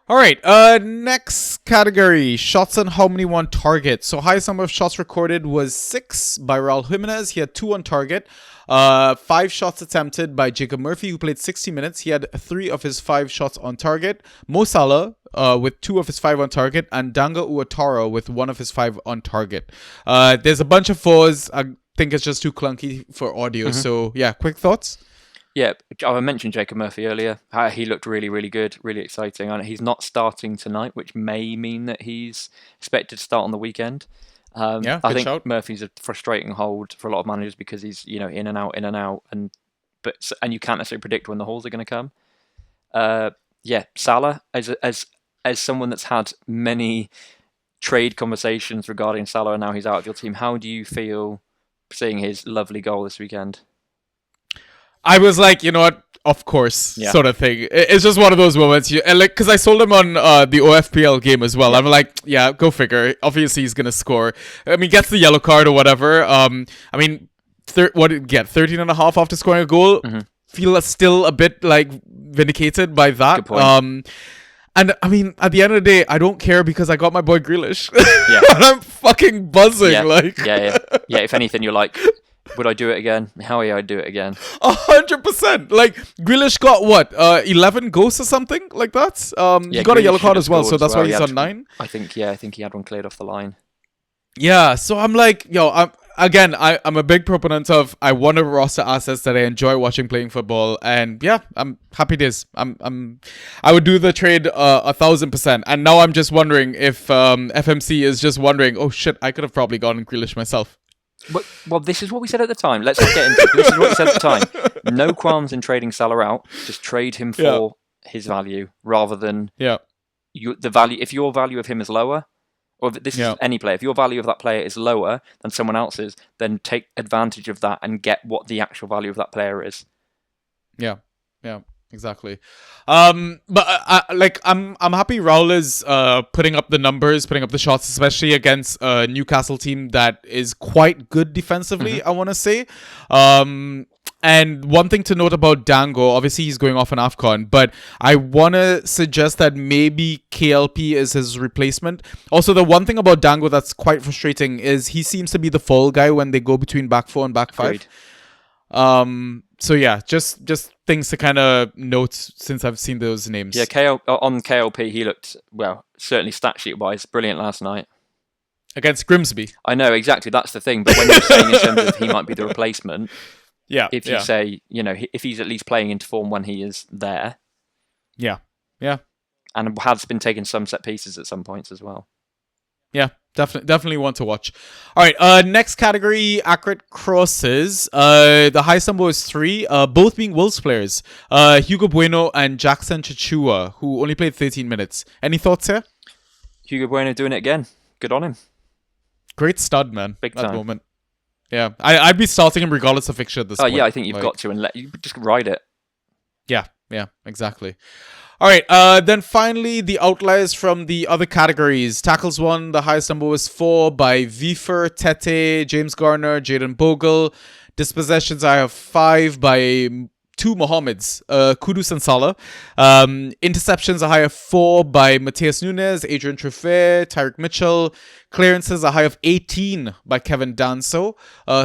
B: All right, next category, shots on how many on target. So highest number of shots recorded was 6 by Raul Jimenez. He had 2 on target. 5 shots attempted by Jacob Murphy, who played 60 minutes. He had 3 of his 5 shots on target. Mo Salah with 2 of his 5 on target, and Danga Uatara with 1 of his 5 on target. There's a bunch of 4s. I think it's just too clunky for audio. So yeah, quick thoughts?
C: Yeah, I mentioned Jacob Murphy earlier. He looked really, really good, really exciting. And he's not starting tonight, which may mean that he's expected to start on the weekend. I think shout. Murphy's a frustrating hold for a lot of managers because he's in and out, and you can't necessarily predict when the hauls are going to come. Salah as someone that's had many trade conversations regarding Salah, and now he's out of your team. How do you feel seeing his lovely goal this weekend?
B: I was like, you know what? Of course, sort of thing. It's just one of those moments. Because I sold him on the OFPL game as well. I'm like, yeah, go figure. Obviously, he's gonna score. I mean, gets the yellow card or whatever. I mean, what did he get? 13 and a half after scoring a goal. Feel still a bit like vindicated by that.
C: Good point.
B: And I mean, at the end of the day, I don't care because I got my boy Grealish. And I'm fucking buzzing.
C: Yeah. If anything, you're like, would I do it again? How I'd do it again?
B: 100%. Like Grealish got what? 11 ghosts or something like that. He got a yellow card as well, so that's why he's on 9.
C: I think he had one cleared off the line.
B: Yeah, so I'm like, I'm a big proponent of I want to roster assets that I enjoy watching playing football, and yeah, I'm happy days. I would do the trade 1,000%, and now I'm just wondering if FMC is just wondering, oh shit, I could have probably gotten Grealish myself.
C: Well, this is what we said at the time. Let's not get into it. This is what we said at the time. No qualms in trading Salah out. Just trade him for his value rather than the value. If your value of him is lower, or if this is any player, if your value of that player is lower than someone else's, then take advantage of that and get what the actual value of that player is.
B: Yeah, exactly. But I'm happy Raul is putting up the numbers, putting up the shots, especially against a Newcastle team that is quite good defensively, I want to say. And one thing to note about Dango, obviously he's going off an AFCON, but I want to suggest that maybe KLP is his replacement. Also, the one thing about Dango that's quite frustrating is he seems to be the fall guy when they go between back 4 and back 5. Agreed. So yeah, just things to kind of note since I've seen those names.
C: Yeah, on KLP, he looked, well, certainly stat sheet wise, brilliant last night.
B: Against Grimsby.
C: I know, exactly, that's the thing. But when you're saying in terms of he might be the replacement, if you say, if he's at least playing into form when he is there.
B: Yeah.
C: And has been taking some set pieces at some points as well.
B: Yeah, definitely one to watch. All right, next category, accurate crosses. The highest number was 3, both being Wolves players. Hugo Bueno and Jackson Chichua, who only played 13 minutes. Any thoughts here?
C: Hugo Bueno doing it again. Good on him.
B: Great stud, man.
C: Big time.
B: That moment. Yeah, I'd be starting him regardless of fixture at this point.
C: Yeah, I think you've got to, and you just ride it.
B: Yeah, exactly. All right. Then finally, the outliers from the other categories. Tackles won. The highest number was 4 by Vifer, Tete, James Garner, Jaden Bogle. Dispossessions, I have 5 by two Mohammeds, Kudus and Salah. Interceptions, a high of 4 by Mateus Nunes, Adrian Truffet, Tyreek Mitchell. Clearances, a high of 18 by Kevin Danso.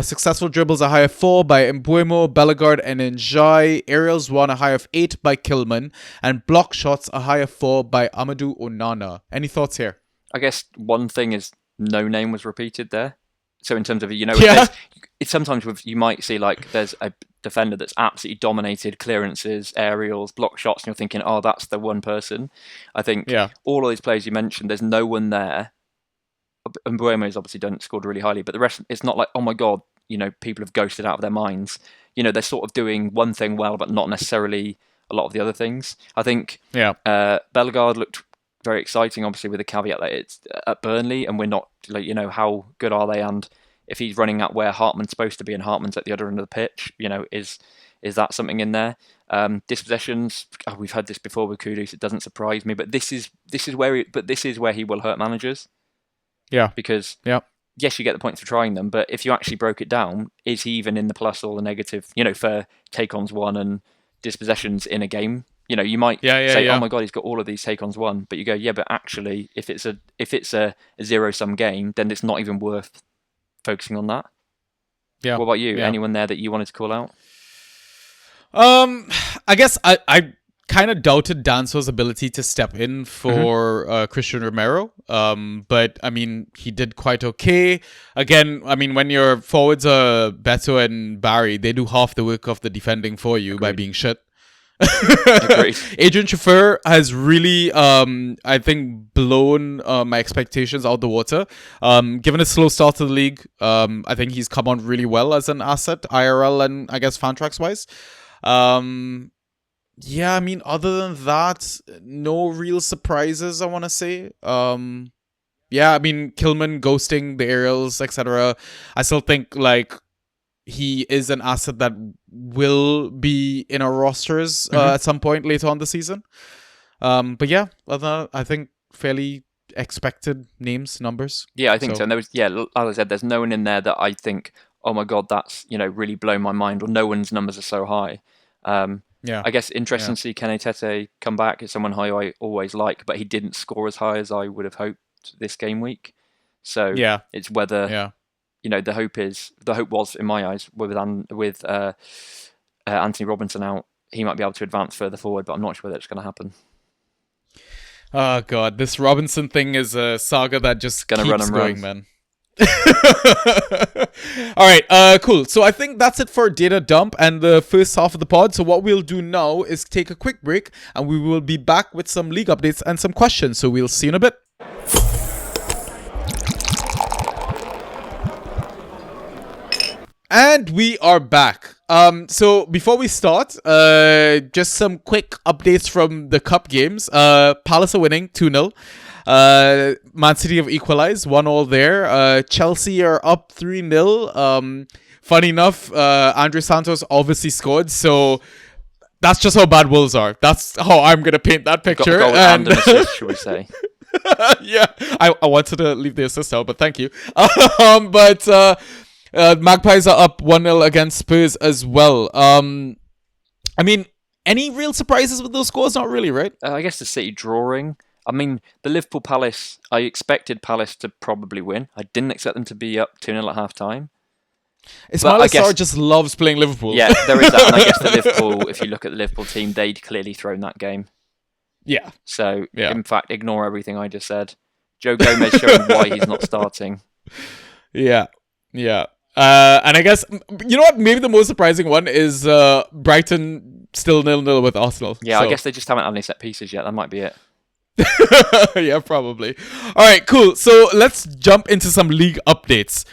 B: Successful dribbles, a high of 4 by Mbuemo, Bellegarde, and Njai. Aerials won, a high of 8 by Kilman. And block shots, a high of 4 by Amadou Onana. Any thoughts here?
C: I guess one thing is no name was repeated there. So in terms of, it's sometimes you might see like there's a defender that's absolutely dominated clearances, aerials, block shots, and you're thinking, oh, that's the one person. I think all of these players you mentioned, there's no one there. And Mbuemo's obviously scored really highly, but the rest, it's not like, oh my God, people have ghosted out of their minds. They're sort of doing one thing well, but not necessarily a lot of the other things. I think Bellegarde looked very exciting, obviously with the caveat that it's at Burnley and we're not, how good are they? And if he's running at where Hartman's supposed to be and Hartman's at the other end of the pitch, is that something in there? Dispossessions, we've had this before with Kudus. It doesn't surprise me, but this is where he will hurt managers.
B: Yeah,
C: because yes, you get the points for trying them, but if you actually broke it down, is he even in the plus or the negative? For take-ons won and dispossessions in a game. You might say, "Oh my God, he's got all of these take-ons won," but you go, "Yeah, but actually, if it's a zero-sum game, then it's not even worth focusing on that."
B: Yeah.
C: What about you?
B: Yeah.
C: Anyone there that you wanted to call out?
B: I guess I kind of doubted Danso's ability to step in for Christian Romero. But I mean, he did quite okay. Again, I mean, when your forwards are Beto and Barry, they do half the work of the defending for you by being shit. Adrian Chauffeur has really, I think, blown my expectations out the water. Given a slow start to the league, I think he's come on really well as an asset, IRL and I guess Fantrax wise. Yeah, I mean, other than that, no real surprises, I want to say. Yeah, I mean, Kilman ghosting the aerials, etc. I still think, like, he is an asset that will be in our rosters at some point later on the season. But yeah, other than that, I think fairly expected names, numbers.
C: Yeah, I think so. And there was, as I said, there's no one in there that I think, oh my God, that's, really blown my mind, or no one's numbers are so high. I guess interesting to see Kene Tete come back. It's someone who I always like, but he didn't score as high as I would have hoped this game week. So it's whether the hope was in my eyes with Anthony Robinson out, he might be able to advance further forward, but I'm not sure whether it's going to happen.
B: Oh God, this Robinson thing is a saga that just keeps
C: run and
B: going,
C: run.
B: man. All right, cool. So I think that's it for data dump and the first half of the pod. So what we'll do now is take a quick break and we will be back with some league updates and some questions. So we'll see you in a bit. And we are back. So before we start, just some quick updates from the cup games. Palace are winning 2-0. Man City have equalized 1-1 there. Chelsea are up 3-0. Funny enough, Andre Santos obviously scored, so that's just how bad Wolves are. That's how I'm gonna paint that picture.
C: Goal and an assist, should we say?
B: Yeah, I wanted to leave the assist out, but thank you. Magpies are up 1-0 against Spurs as well. I mean, any real surprises with those scores? Not really, right?
C: I guess the City drawing. I mean, the Liverpool Palace, I expected Palace to probably win. I didn't expect them to be up 2-0 at half-time.
B: Ismail Assar just loves playing Liverpool.
C: Yeah, there is that. And I guess the Liverpool, if you look at the Liverpool team, they'd clearly thrown that game.
B: Yeah.
C: So, in fact, ignore everything I just said. Joe Gomez showing why he's not starting.
B: Yeah. And I guess, you know what? Maybe the most surprising one is Brighton still 0-0 with Arsenal.
C: Yeah, I guess they just haven't had any set pieces yet. That might be it.
B: Yeah, probably. All right, cool. So let's jump into some league updates.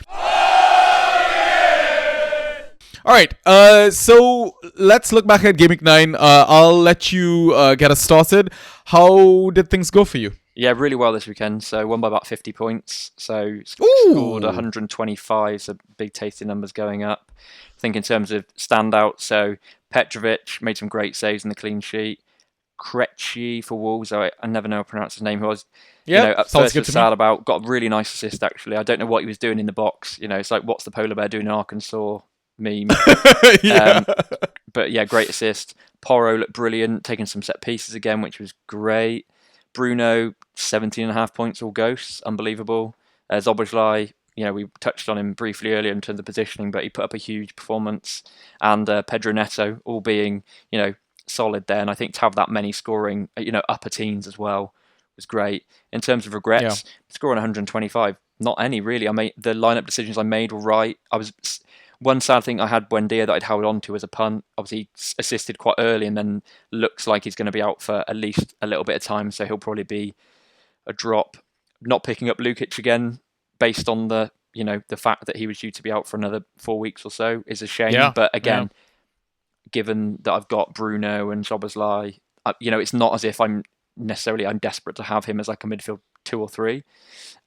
B: All right, so let's look back at GW9. I'll let you get us started. How did things go for you?
C: Yeah, really well this weekend. So won by about 50 points. So scored 125. So big tasty numbers going up. I think in terms of standouts, so Petrovic made some great saves in the clean sheet. Krejci for Wolves. I never know how to pronounce his name. Who was,
B: Yeah,
C: at
B: sounds
C: first
B: good
C: was
B: to
C: sad
B: me.
C: about. Got a really nice assist actually. I don't know what he was doing in the box. It's like, what's the polar bear doing in Arkansas meme.
B: Yeah.
C: But yeah, great assist. Porro looked brilliant, taking some set pieces again, which was great. Bruno, 17.5 points, all ghosts, unbelievable. Szoboszlai, we touched on him briefly earlier in terms of positioning, but he put up a huge performance. And Pedro Neto, all being, solid there. And I think to have that many scoring, upper teens as well was great. In terms of regrets, scoring 125, not any really. The lineup decisions I made were right. One sad thing I had Buendia that I'd held on to as a punt. Obviously, assisted quite early, and then looks like he's going to be out for at least a little bit of time. So he'll probably be a drop. Not picking up Lukic again, based on the fact that he was due to be out for another 4 weeks or so, is a shame.
B: Yeah,
C: But again, given that I've got Bruno and Szoboszlai, it's not as if I'm desperate to have him as like a midfield 2 or 3.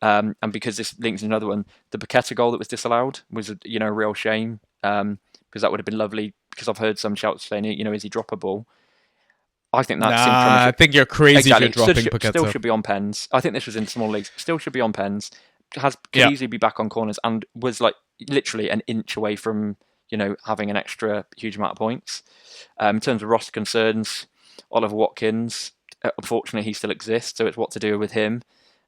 C: And because this links another one, the Paqueta goal that was disallowed was a real shame, because that would have been lovely. Because I've heard some shouts saying, is he droppable? I think that's in
B: I think you're crazy if you're dropping Paqueta.
C: Still should be on pens. I think this was in small leagues. Still should be on pens. Could easily be back on corners, and was like literally an inch away from having an extra huge amount of points. In terms of roster concerns, Oliver Watkins, unfortunately he still exists, so it's what to do with him.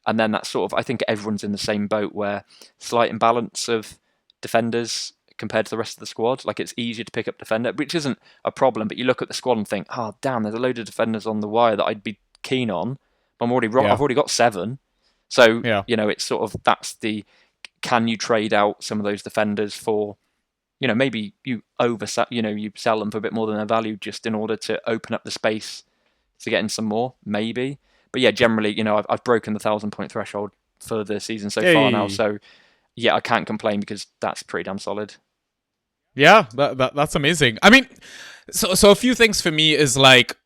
C: And then that's sort of, I think everyone's in the same boat where slight imbalance of defenders compared to the rest of the squad. Like, it's easier to pick up defender, which isn't a problem, but you look at the squad and think, oh, damn, there's a load of defenders on the wire that I'd be keen on. I'm already wrong. I've already got 7. So, it's sort of, that's the, can you trade out some of those defenders for, maybe you you sell them for a bit more than their value just in order to open up the space to get in some more, maybe. But yeah, generally, I've broken the 1,000-point threshold for the season so far now. So yeah, I can't complain because that's pretty damn solid.
B: Yeah, that's amazing. I mean, so a few things for me is like,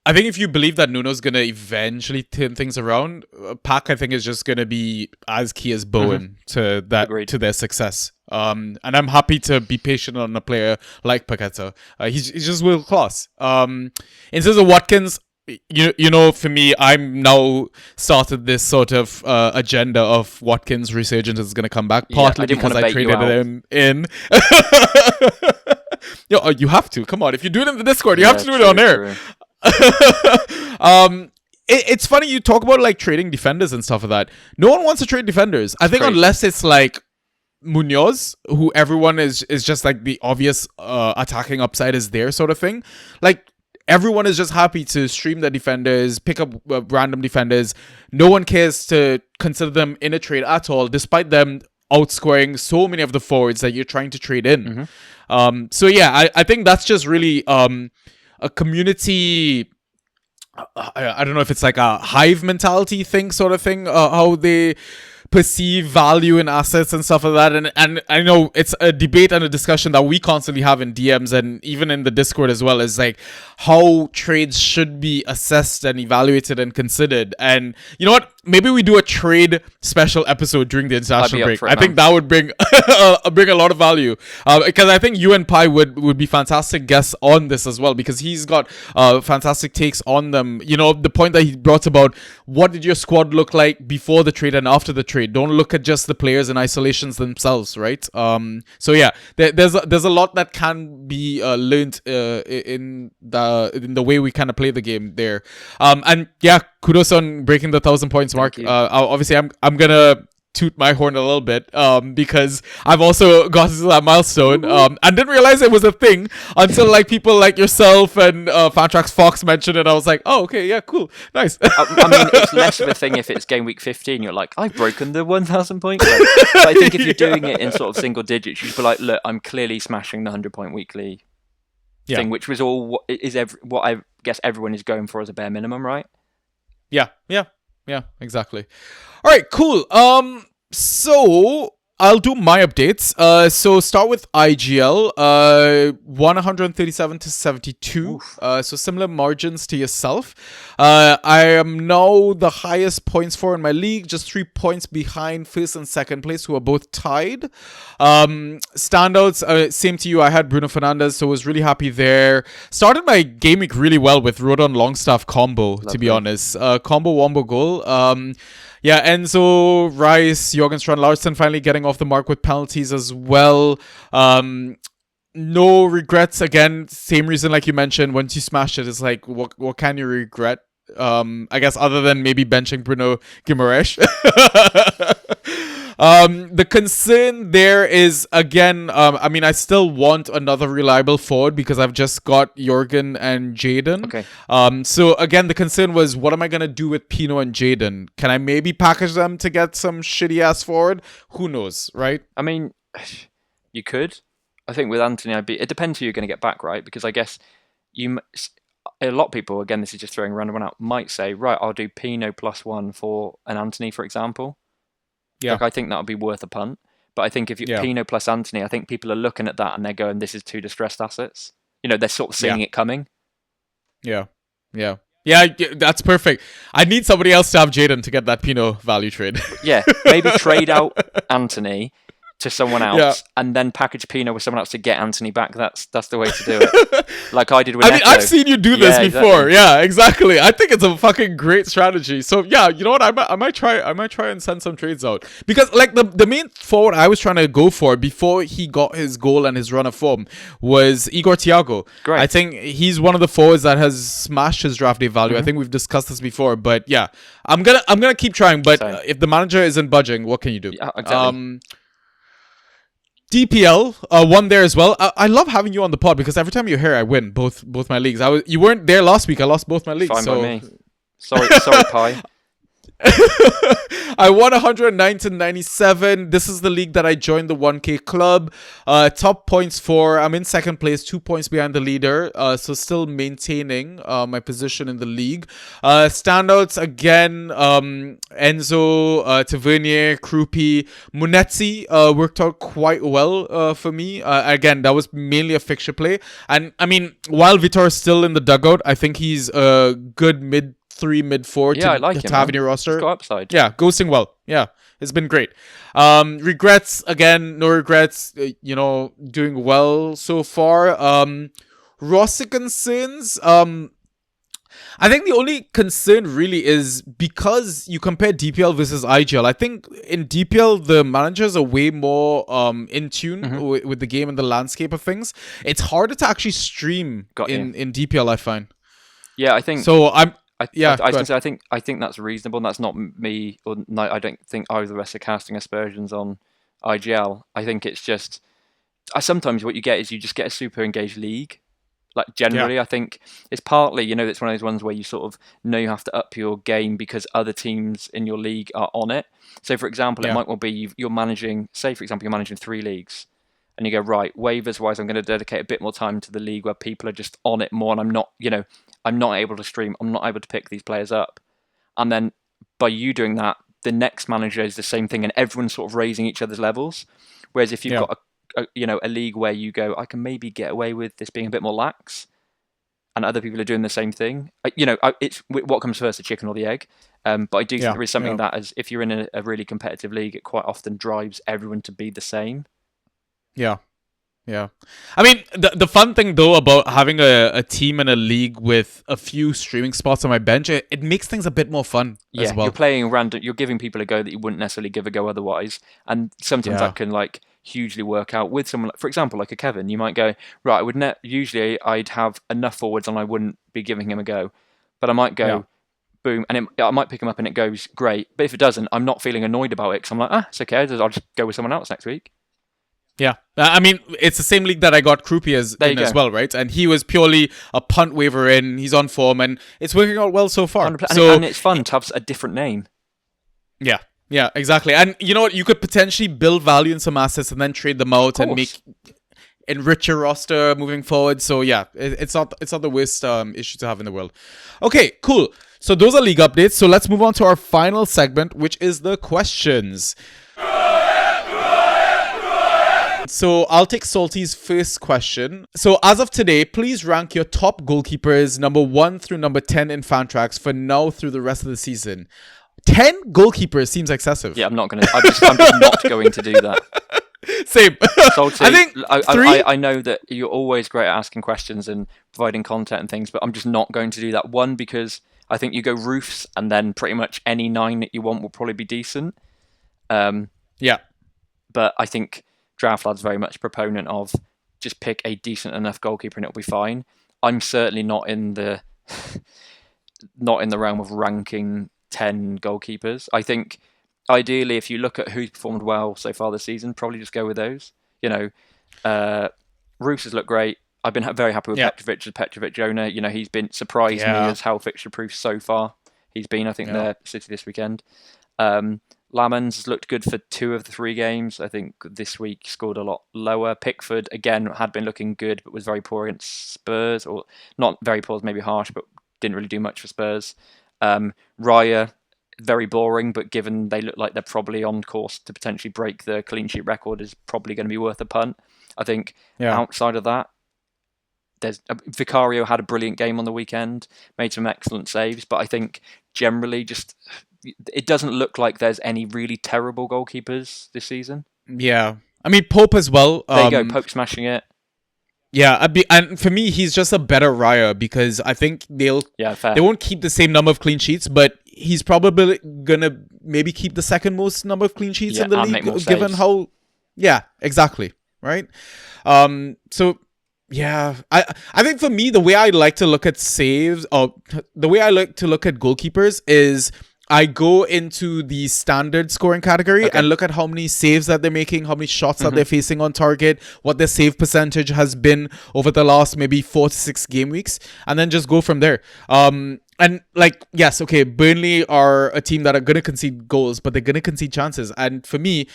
B: I think if you believe that Nuno's gonna eventually turn things around, Pac I think is just gonna be as key as Bowen to that.
C: Agreed.
B: To their success. And I'm happy to be patient on a player like Paqueta. He's just world class. In terms of Watkins, for me, I'm now started this sort of agenda of Watkins' resurgence is going to come back, partly because I traded him in. You have to. Come on. If you do it in the Discord, you have to do it on air. It's funny you talk about like trading defenders and stuff like that. No one wants to trade defenders. I think unless it's like Munoz, who everyone is just like the obvious attacking upside is there sort of thing. Like, everyone is just happy to stream the defenders, pick up random defenders. No one cares to consider them in a trade at all, despite them outscoring so many of the forwards that you're trying to trade in. So yeah, I think that's just really a community. I don't know if it's like a hive mentality thing, sort of thing. How they perceive value in assets and stuff like that, and I know it's a debate and a discussion that we constantly have in DMs and even in the Discord as well, is like how trades should be assessed and evaluated and considered. And you know what, maybe we do a trade special episode during the international break. I think that would bring bring a lot of value, because I think you and Pi would be fantastic guests on this as well, because he's got fantastic takes on them. The point that he brought about, what did your squad look like before the trade and after the trade? Don't look at just the players in isolations themselves, right? So yeah, there's a lot that can be learned in the way we kind of play the game there. And yeah, kudos on breaking the 1,000 points mark. Obviously, I'm gonna toot my horn a little bit, because I've also got to that milestone, and didn't realize it was a thing until like people like yourself and Fantrax Fox mentioned it. I was like, oh, okay, yeah, cool, nice.
C: I mean, it's less of a thing if it's game week 15. You're like, I've broken the 1,000 point. But I think if you're doing it in sort of single digits, you'd be like, look, I'm clearly smashing the 100-point weekly thing, which was all what I guess everyone is going for as a bare minimum, right?
B: Yeah, exactly. All right, cool. So I'll do my updates. So start with IGL. 137 to 72. So similar margins to yourself. I am now the highest points for in my league, just 3 points behind first and second place, who are both tied. Standouts, same to you. I had Bruno Fernandes, so was really happy there. Started my game week really well with Rodon Longstaff combo, to be honest. Combo wombo goal. Yeah, Enzo, Rice, Jorgen Strand Larsen finally getting off the mark with penalties as well. No regrets. Again, same reason like you mentioned. Once you smash it, it's like, what can you regret? I guess other than maybe benching Bruno Guimaraes. The concern there is, again, I mean, I still want another reliable forward because I've just got Jorgen and Jaden.
C: Okay.
B: So again, the concern was, what am I going to do with Pino and Jaden? Can I maybe package them to get some shitty ass forward? Who knows, right?
C: I mean, you could. I think with Anthony, it depends who you're going to get back, right? Because I guess a lot of people, again, this is just throwing a random one out, might say, right, I'll do Pino +1 for an Anthony, for example.
B: Yeah.
C: Like, I think that would be worth a punt. But I think if you Pino plus Anthony, I think people are looking at that and they're going, this is two distressed assets. You know, they're sort of seeing it coming.
B: Yeah, that's perfect. I need somebody else to have Jaden to get that Pino value trade.
C: Yeah, maybe trade out Anthony to someone else and then package Pino with someone else to get Anthony back. That's the way to do it. Like I did with Neto.
B: I've seen you do this before.
C: Exactly.
B: Yeah, exactly. I think it's a fucking great strategy. So yeah, you know what? I might try and send some trades out. Because like the main forward I was trying to go for before he got his goal and his run of form was Igor Thiago.
C: Great.
B: I think he's one of the forwards that has smashed his draft day value. I think we've discussed this before, but yeah. I'm gonna keep trying, but if the manager isn't budging, what can you do?
C: Yeah, exactly.
B: DPL won there as well. I love having you on the pod because every time you're here, I win both my leagues. You weren't there last week. I lost both my leagues.
C: Fine
B: so
C: by me. Sorry, Pi.
B: I won 109 to 97. This is the league that I joined, the 1K club. Top points for, I'm in second place, 2 points behind the leader. So still maintaining my position in the league. Standouts again, Enzo, Tavernier, Krupi, Munetzi worked out quite well for me. Again, that was mainly a fixture play. And I mean, while Vitor is still in the dugout, I think he's a good mid-4 to have in your roster.
C: He's got upside.
B: Yeah, ghosting well. Yeah, it's been great. Regrets, again, no regrets. Doing well so far. Roster concerns. I think the only concern really is because you compare DPL versus IGL. I think in DPL, the managers are way more in tune with the game and the landscape of things. It's harder to actually stream in DPL, I find.
C: Yeah, I think...
B: So I
C: think that's reasonable, and that's not me, or no, I don't think either of us are casting aspersions on IGL. I think it's just sometimes what you get is you just get a super engaged league. Like generally, I think it's partly, it's one of those ones where you sort of know you have to up your game because other teams in your league are on it. So, for example, it might well be you're managing, say, for example, you're managing 3 leagues, and you go, right, waivers-wise, I'm going to dedicate a bit more time to the league where people are just on it more, and I'm not able to stream, I'm not able to pick these players up. And then by you doing that, the next manager is the same thing, and everyone's sort of raising each other's levels. Whereas if you've got a league where you go, I can maybe get away with this being a bit more lax, and other people are doing the same thing. It's what comes first, the chicken or the egg. But I do think there is something that, as if you're in a really competitive league, it quite often drives everyone to be the same.
B: Yeah. I mean, the fun thing, though, about having a team and a league with a few streaming spots on my bench, it makes things a bit more fun as well.
C: You're playing random, you're giving people a go that you wouldn't necessarily give a go otherwise. And sometimes that can, hugely work out with someone, for example, like a Kevin. You might go, right, usually I'd have enough forwards and I wouldn't be giving him a go. But I might go, boom, and I might pick him up and it goes great. But if it doesn't, I'm not feeling annoyed about it because I'm like, it's okay, I'll just go with someone else next week.
B: Yeah, I mean, it's the same league that I got Krupi in as well, right? And he was purely a punt waiver in, he's on form, and it's working out well so far.
C: 100%. And it's fun to have a different name.
B: Yeah, exactly. And you know what? You could potentially build value in some assets and then trade them out and enrich your roster moving forward. So yeah, it's not the worst issue to have in the world. Okay, cool. So those are league updates. So let's move on to our final segment, which is the questions. So I'll take Salty's first question. So as of today, please rank your top goalkeepers number 1 through number 10 in Fantrax for now through the rest of the season. 10 goalkeepers seems excessive.
C: Yeah, I'm just not going to do that.
B: Same.
C: Salty,
B: I think three.
C: I know that you're always great at asking questions and providing content and things, but I'm just not going to do that. One, because I think you go roofs, and then pretty much any 9 that you want will probably be decent.
B: Yeah.
C: But I think Draft Lad's very much a proponent of just pick a decent enough goalkeeper and it'll be fine. I'm certainly not in the realm of ranking 10 goalkeepers. I think ideally, if you look at who's performed well so far this season, probably just go with those. You know, Roos has looked great. I've been very happy with Petrovic owner. You know, he's been surprised me as how fixture proof so far he's been. I think they're City this weekend. Lamans has looked good for 2 of the 3 games. I think this week scored a lot lower. Pickford, again, had been looking good, but was very poor against Spurs. Or not very poor, maybe harsh, but didn't really do much for Spurs. Raya, very boring, but given they look like they're probably on course to potentially break the clean sheet record, is probably going to be worth a punt. I think outside of that, there's Vicario had a brilliant game on the weekend, made some excellent saves, but I think generally just it doesn't look like there's any really terrible goalkeepers this season.
B: Yeah. I mean, Pope as well.
C: There you go, Pope smashing it.
B: Yeah, and for me, he's just a better Raya because I think they won't keep the same number of clean sheets, but he's probably gonna maybe keep the second most number of clean sheets in the league, given how. Yeah, exactly. Right. So yeah, I think for me, the way I like to look at saves, or the way I like to look at goalkeepers is I go into the standard scoring category and look at how many saves that they're making, how many shots that they're facing on target, what their save percentage has been over the last maybe 4 to 6 game weeks, and then just go from there. And like, yes, okay, Burnley are a team that are going to concede goals, but they're going to concede chances. And for me,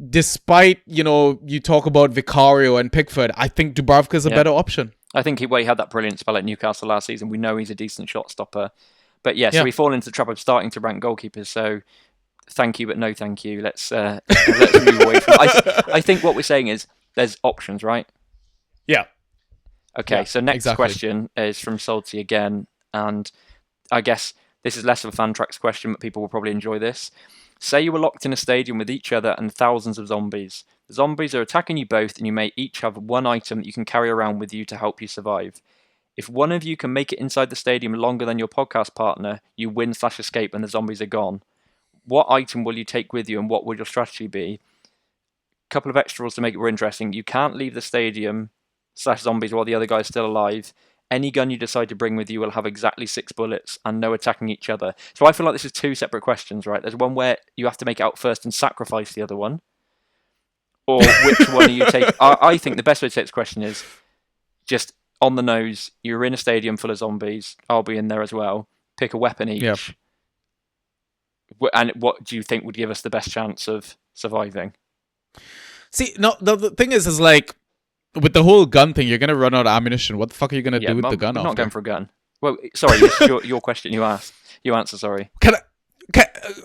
B: despite, you know, you talk about Vicario and Pickford, I think Dubravka is a better option.
C: I think he had that brilliant spell at Newcastle last season. We know he's a decent shot stopper. But so we fall into the trap of starting to rank goalkeepers. So thank you, but no thank you. Let's move away from it. I think what we're saying is there's options, right?
B: Yeah.
C: Okay, so next question is from Salty again. And I guess this is less of a Fantrax question, but people will probably enjoy this. Say you were locked in a stadium with each other and thousands of zombies. The zombies are attacking you both, and you may each have one item that you can carry around with you to help you survive. If one of you can make it inside the stadium longer than your podcast partner, you win/escape and the zombies are gone. What item will you take with you, and what would your strategy be? Couple of extra rules to make it more interesting. You can't leave the stadium/zombies while the other guy is still alive. Any gun you decide to bring with you will have exactly 6 bullets and no attacking each other. So I feel like this is 2 separate questions, right? There's one where you have to make it out first and sacrifice the other one. Or which one are you taking? I think the best way to take this question is just on the nose, you're in a stadium full of zombies. I'll be in there as well. Pick a weapon each. Yep. And what do you think would give us the best chance of surviving?
B: See, no, the thing is like, with the whole gun thing, you're going to run out of ammunition. What the fuck are you going to do with the gun? I'm
C: not going for a gun. Well, sorry, this is your question you asked. You answer, sorry.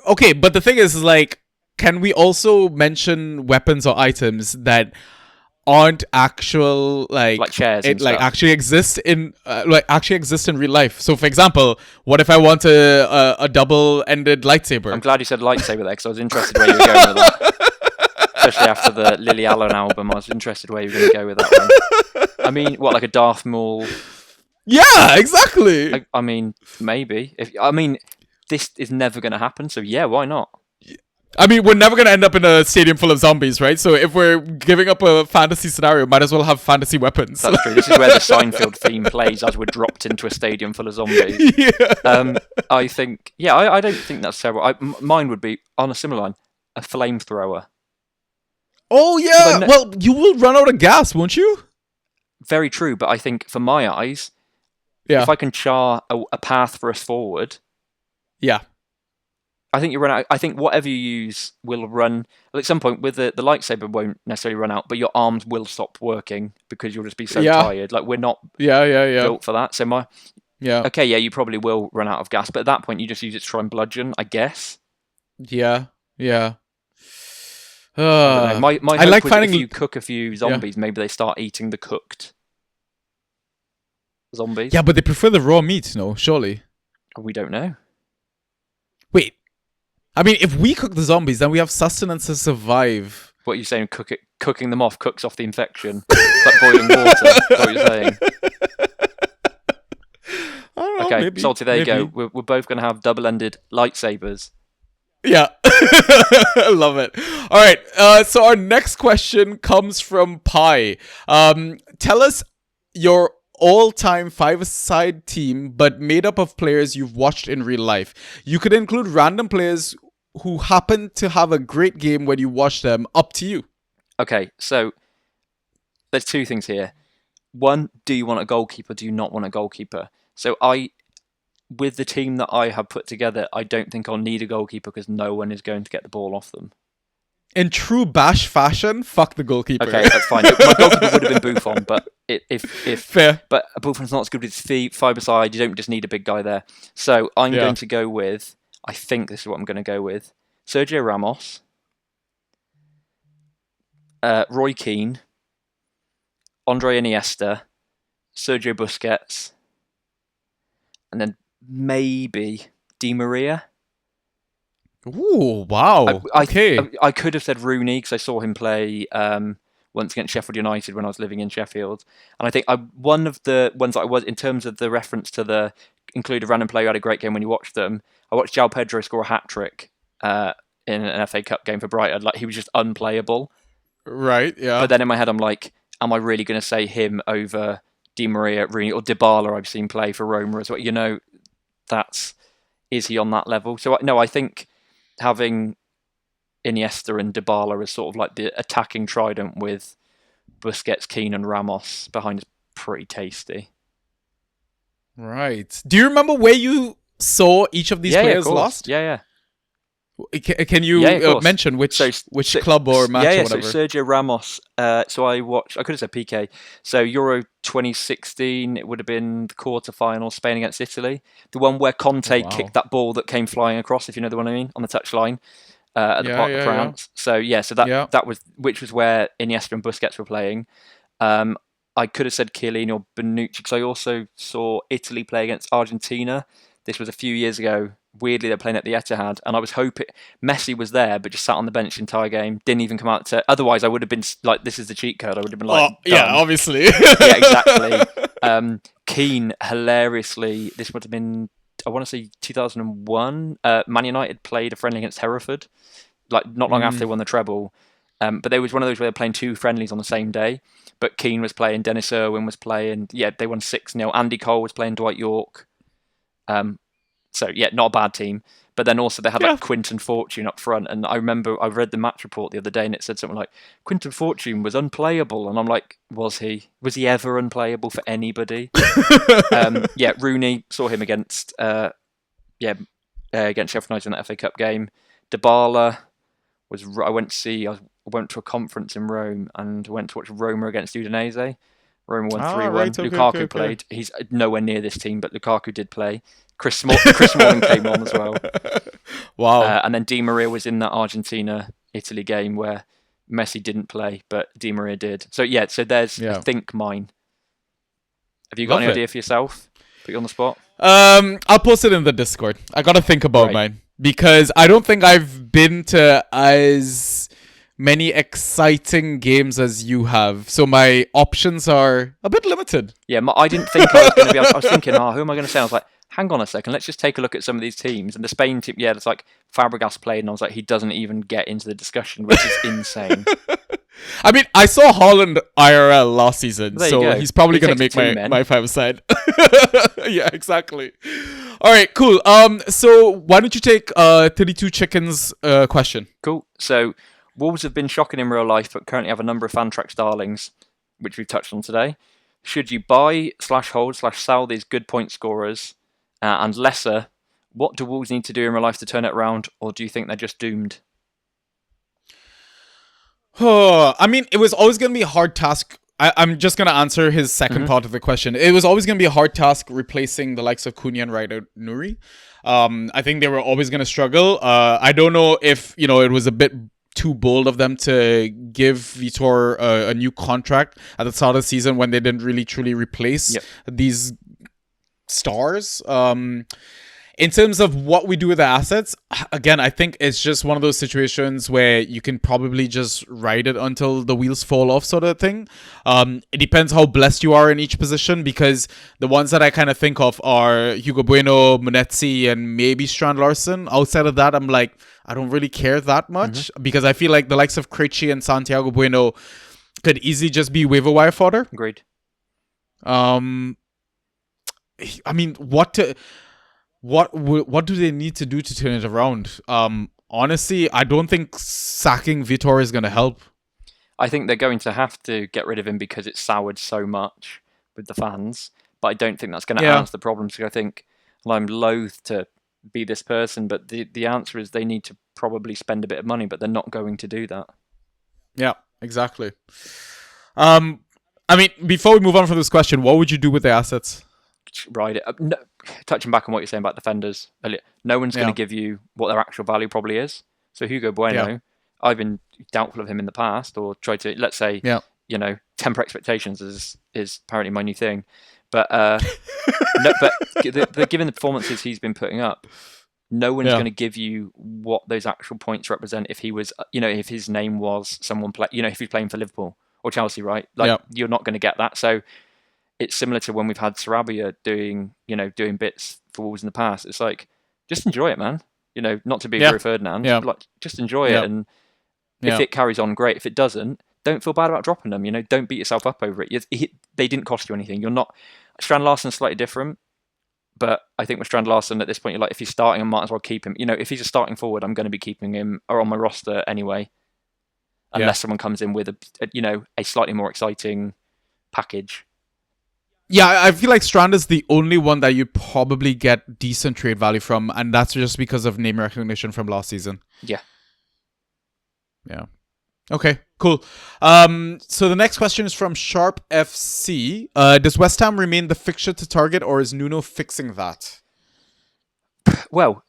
B: Okay, but the thing is like, can we also mention weapons or items that aren't actual like
C: chairs and
B: like
C: stuff.
B: actually exist in real life? So for example, what if I want a double-ended lightsaber?
C: I'm glad you said lightsaber there because I was interested where you were going with that. Especially after the Lily Allen album, I was interested where you were going to go with that one. I mean, what, like a Darth Maul?
B: Yeah, exactly.
C: I mean, maybe. This is never going to happen, so yeah, why not?
B: I mean, we're never going to end up in a stadium full of zombies, right? So if we're giving up a fantasy scenario, might as well have fantasy weapons.
C: That's true. This is where the Seinfeld theme plays as we're dropped into a stadium full of zombies.
B: Yeah.
C: I think, I don't think that's terrible. Mine would be, on a similar line, a flamethrower.
B: Oh, yeah. Well, you will run out of gas, won't you?
C: Very true, but I think for my eyes, if I can char a path for us forward...
B: Yeah.
C: I think you run out. I think whatever you use will run. At some point, with the lightsaber won't necessarily run out, but your arms will stop working because you'll just be so tired. Like we're not built for that. So you probably will run out of gas, but at that point, you just use it to try and bludgeon, I guess.
B: Yeah.
C: I don't know. My
B: I
C: hope
B: like
C: was
B: finding
C: if you cook a few zombies, maybe they start eating the cooked zombies.
B: Yeah, but they prefer the raw meat, no? Surely.
C: We don't know.
B: Wait. I mean, if we cook the zombies, then we have sustenance to survive.
C: What are you saying? Cooking them off cooks off the infection. It's like boiling water. That's what you're saying.
B: I don't know,
C: Okay,
B: maybe,
C: Salty, there
B: maybe.
C: you go. We're both going to have double-ended lightsabers.
B: Yeah. I love it. All right. So our next question comes from Pi. Tell us your all-time five-a-side team, but made up of players you've watched in real life. You could include random players who happen to have a great game when you watch them. Up to you.
C: Okay, so there's two things here. One, do you want a goalkeeper? Do you not want a goalkeeper? So with the team that I have put together, I don't think I'll need a goalkeeper because no one is going to get the ball off them.
B: In true Bash fashion, fuck the goalkeeper.
C: Okay, that's fine. My goalkeeper would have been Buffon, but if
B: Fair.
C: But Buffon's not as good with his feet, five-a-side. You don't just need a big guy there. So I'm going to go with. I think this is what I'm going to go with: Sergio Ramos, Roy Keane, Andre Iniesta, Sergio Busquets, and then maybe Di Maria.
B: Ooh, wow. Okay.
C: I could have said Rooney because I saw him play once against Sheffield United when I was living in Sheffield. And I think one of the ones that I was, in terms of the reference to the include a random player who had a great game when you watched them, I watched João Pedro score a hat-trick in an FA Cup game for Brighton. Like, he was just unplayable.
B: Right, yeah.
C: But then in my head I'm like, am I really going to say him over Di Maria, Rooney, or Dybala I've seen play for Roma as well? You know, is he on that level? So no, I think having Iniesta and Dybala as sort of like the attacking trident with Busquets, Keane and Ramos behind is pretty tasty.
B: Right. Do you remember where you saw each of these players last?
C: Yeah.
B: Can you mention which club or match or whatever?
C: So Sergio Ramos. So I could have said PK. So Euro 2016, it would have been the quarter-final, Spain against Italy. The one where Conte kicked that ball that came flying across, if you know the one I mean, on the touchline at the Parc de France. Yeah. So that was, which was where Iniesta and Busquets were playing. I could have said Chiellini or Bonucci because I also saw Italy play against Argentina. This was a few years ago. Weirdly, they're playing at the Etihad, and I was hoping Messi was there, but just sat on the bench the entire game. Didn't even come out to. Otherwise, I would have been like, "This is the cheat code." I would have been like,
B: "Yeah, obviously."
C: Yeah, exactly. Keane, hilariously, this would have been, I want to say 2001. Man United played a friendly against Hereford, like not long after they won the treble. But there was one of those where they're playing two friendlies on the same day. But Keane was playing, Dennis Irwin was playing. Yeah, they won 6-0. Andy Cole was playing Dwight York. So yeah, not a bad team. But then also they had like Quinton Fortune up front, and I remember I read the match report the other day, and it said something like Quinton Fortune was unplayable, and I'm like, was he? Was he ever unplayable for anybody? Rooney, saw him against against Sheffield United in that FA Cup game. Dybala I went to a conference in Rome and went to watch Roma against Udinese. Roma won 3-1.
B: Right,
C: Lukaku played. He's nowhere near this team, but Lukaku did play. Chris Smalling came on as well.
B: Wow.
C: And then Di Maria was in that Argentina-Italy game where Messi didn't play, but Di Maria did. So there's, I think, mine. Have you got any idea for yourself? Put you on the spot?
B: I'll post it in the Discord. I gotta think about mine. Because I don't think I've been to as many exciting games as you have. So my options are a bit limited.
C: Yeah, I didn't think I was going to be able to, I was thinking, who am I going to say? I was like, hang on a second, let's just take a look at some of these teams. And the Spain team, it's like Fabregas played, and I was like, he doesn't even get into the discussion, which is insane.
B: I mean, I saw Holland IRL last season, so he's probably going to make my five-a-side. Yeah, exactly. All right, cool. So why don't you take 32 Chickens question?
C: Cool. So Wolves have been shocking in real life, but currently have a number of Fantrax darlings, which we've touched on today. Should you buy /hold/sell these good point scorers and lesser? What do Wolves need to do in real life to turn it around, or do you think they're just doomed?
B: I mean, it was always going to be a hard task. I'm just going to answer his second part of the question. It was always going to be a hard task replacing the likes of Cunha and Raida Nuri. I think they were always going to struggle. I don't know if, it was a bit too bold of them to give Vitor a new contract at the start of the season when they didn't really truly replace these stars. In terms of what we do with the assets, again, I think it's just one of those situations where you can probably just ride it until the wheels fall off, sort of thing. It depends how blessed you are in each position, because the ones that I kind of think of are Hugo Bueno, Munetsi, and maybe Strand Larson. Outside of that, I'm like, I don't really care that much, because I feel like the likes of Krejci and Santiago Bueno could easily just be waiver wire fodder.
C: Agreed.
B: I mean, what do they need to do to turn it around? Honestly, I don't think sacking Vitor is going to help.
C: I think they're going to have to get rid of him because it's soured so much with the fans. But I don't think that's going to answer the problem. So I think, well, I'm loath to be this person, but the answer is they need to probably spend a bit of money, but they're not going to do that.
B: Yeah, exactly. I mean, before we move on from this question, what would you do with the assets?
C: Ride it. No, touching back on what you're saying about defenders earlier, no one's going to give you what their actual value probably is. So Hugo Bueno, I've been doubtful of him in the past, or tried to, let's say, temper expectations is apparently my new thing. But given the performances he's been putting up, no one's going to give you what those actual points represent if he was, if his name was someone if he's playing for Liverpool or Chelsea, right? You're not going to get that. So it's similar to when we've had Sarabia doing bits for Wolves in the past. It's like, just enjoy it, man. Not to be Rio Ferdinand, but like, just enjoy it. And if it carries on, great. If it doesn't, don't feel bad about dropping them. Don't beat yourself up over it. They didn't cost you anything. You're not. Strand Larsen's slightly different, but I think with Strand Larsen at this point, you're like, if he's starting, I might as well keep him. If he's a starting forward, I'm going to be keeping him or on my roster anyway, unless someone comes in with a slightly more exciting package.
B: Yeah, I feel like Strand is the only one that you'd probably get decent trade value from, and that's just because of name recognition from last season.
C: Yeah.
B: Yeah. Okay, cool. So the next question is from Sharp FC. Does West Ham remain the fixture to target, or is Nuno fixing that?
C: Well,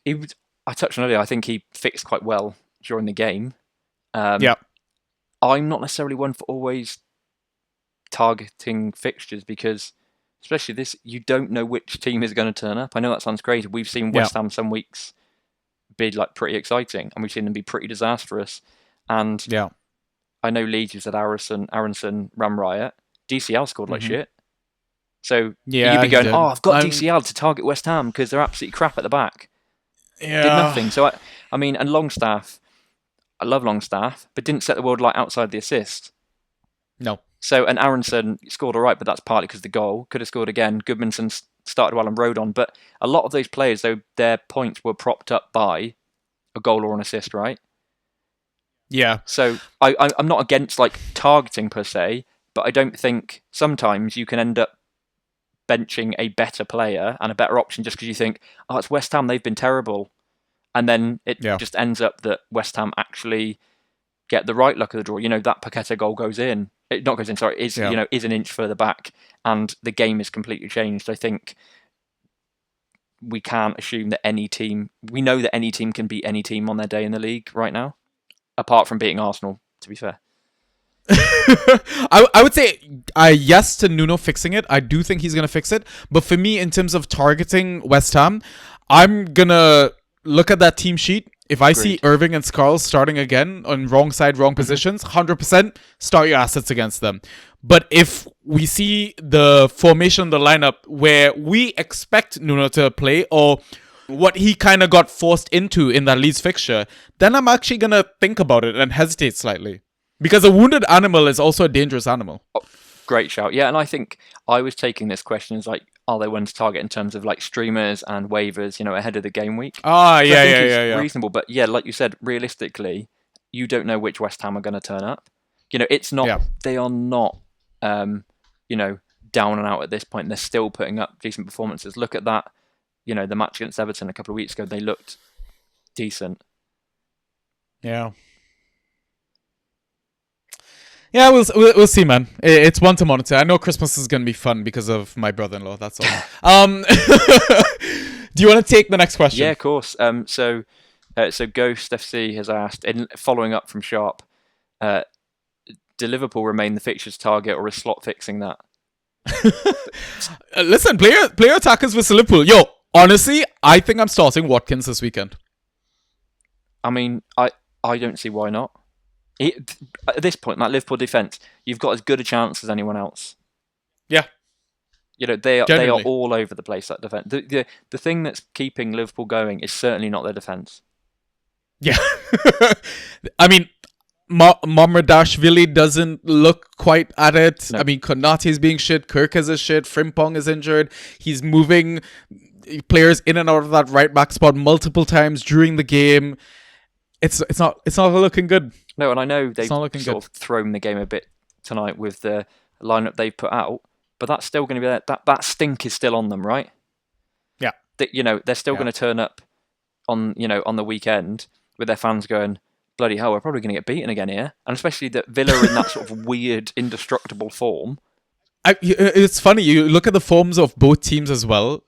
C: I touched on earlier, I think he fixed quite well during the game. I'm not necessarily one for always targeting fixtures, because especially this, you don't know which team is going to turn up. I know that sounds crazy. We've seen West Ham some weeks be like pretty exciting, and we've seen them be pretty disastrous. And I know Leeds used that Aronson ran riot. DCL scored like shit. So you'd be going, I've got DCL to target West Ham because they're absolutely crap at the back.
B: Yeah.
C: Did nothing. So I mean, and Longstaff, I love Longstaff, but didn't set the world light outside the assist.
B: No.
C: So, and Aronson scored all right, but that's partly because the goal. Could have scored again. Goodmanson started well and rode on. But a lot of those players, though, their points were propped up by a goal or an assist, right?
B: Yeah.
C: So I'm not against like targeting per se, but I don't think sometimes you can end up benching a better player and a better option just because you think, it's West Ham, they've been terrible. And then it just ends up that West Ham actually get the right luck of the draw. That Paqueta goal goes in. Is an inch further back, and the game is completely changed. I think we can't assume that we know that any team can beat any team on their day in the league right now, apart from beating Arsenal, to be fair.
B: I would say yes to Nuno fixing it. I do think he's going to fix it. But for me, in terms of targeting West Ham, I'm going to look at that team sheet. If I see Irving and Scarles starting again on wrong side, wrong positions, 100% start your assets against them. But if we see the formation of the lineup where we expect Nuno to play, or what he kind of got forced into in that Leeds fixture, then I'm actually going to think about it and hesitate slightly. Because a wounded animal is also a dangerous animal.
C: Oh, great shout. Yeah, and I think I was taking this question as like, are they one to target in terms of like streamers and waivers, ahead of the game week?
B: Yeah.
C: Reasonable, but yeah, like you said, realistically, you don't know which West Ham are going to turn up. It's not. They are not. Down and out at this point. They're still putting up decent performances. Look at that. The match against Everton a couple of weeks ago, they looked decent.
B: Yeah. Yeah, we'll see, man. It's one to monitor. I know Christmas is going to be fun because of my brother-in-law. That's all. Do you want to take the next question?
C: Yeah, of course. So So Ghost FC has asked, in following up from Sharp, do Liverpool remain the fixtures target, or is Slot fixing that?
B: Listen, player attackers for Liverpool. Yo, honestly, I think I'm starting Watkins this weekend.
C: I mean, I don't see why not. At this point, that Liverpool defence, you've got as good a chance as anyone else.
B: Yeah.
C: You know, they are
B: Genuinely.
C: all over the place, that defence. The thing that's keeping Liverpool going is certainly not their defence.
B: Yeah. I mean, Mamardashvili doesn't look quite at it.
C: No.
B: I mean, Konate is being shit. Kirk is shit. Frimpong is injured. He's moving players in and out of that right back spot multiple times during the game. It's not looking good.
C: No, and I know they've
B: not looking
C: sort of thrown the game a bit tonight with the lineup they've put out, but that's still going to be there. That stink is still on them, right?
B: Yeah.
C: They're still going to turn up on the weekend with their fans going, bloody hell, we're probably going to get beaten again here. And especially that Villa are in that sort of weird, indestructible form.
B: It's funny, you look at the forms of both teams as well.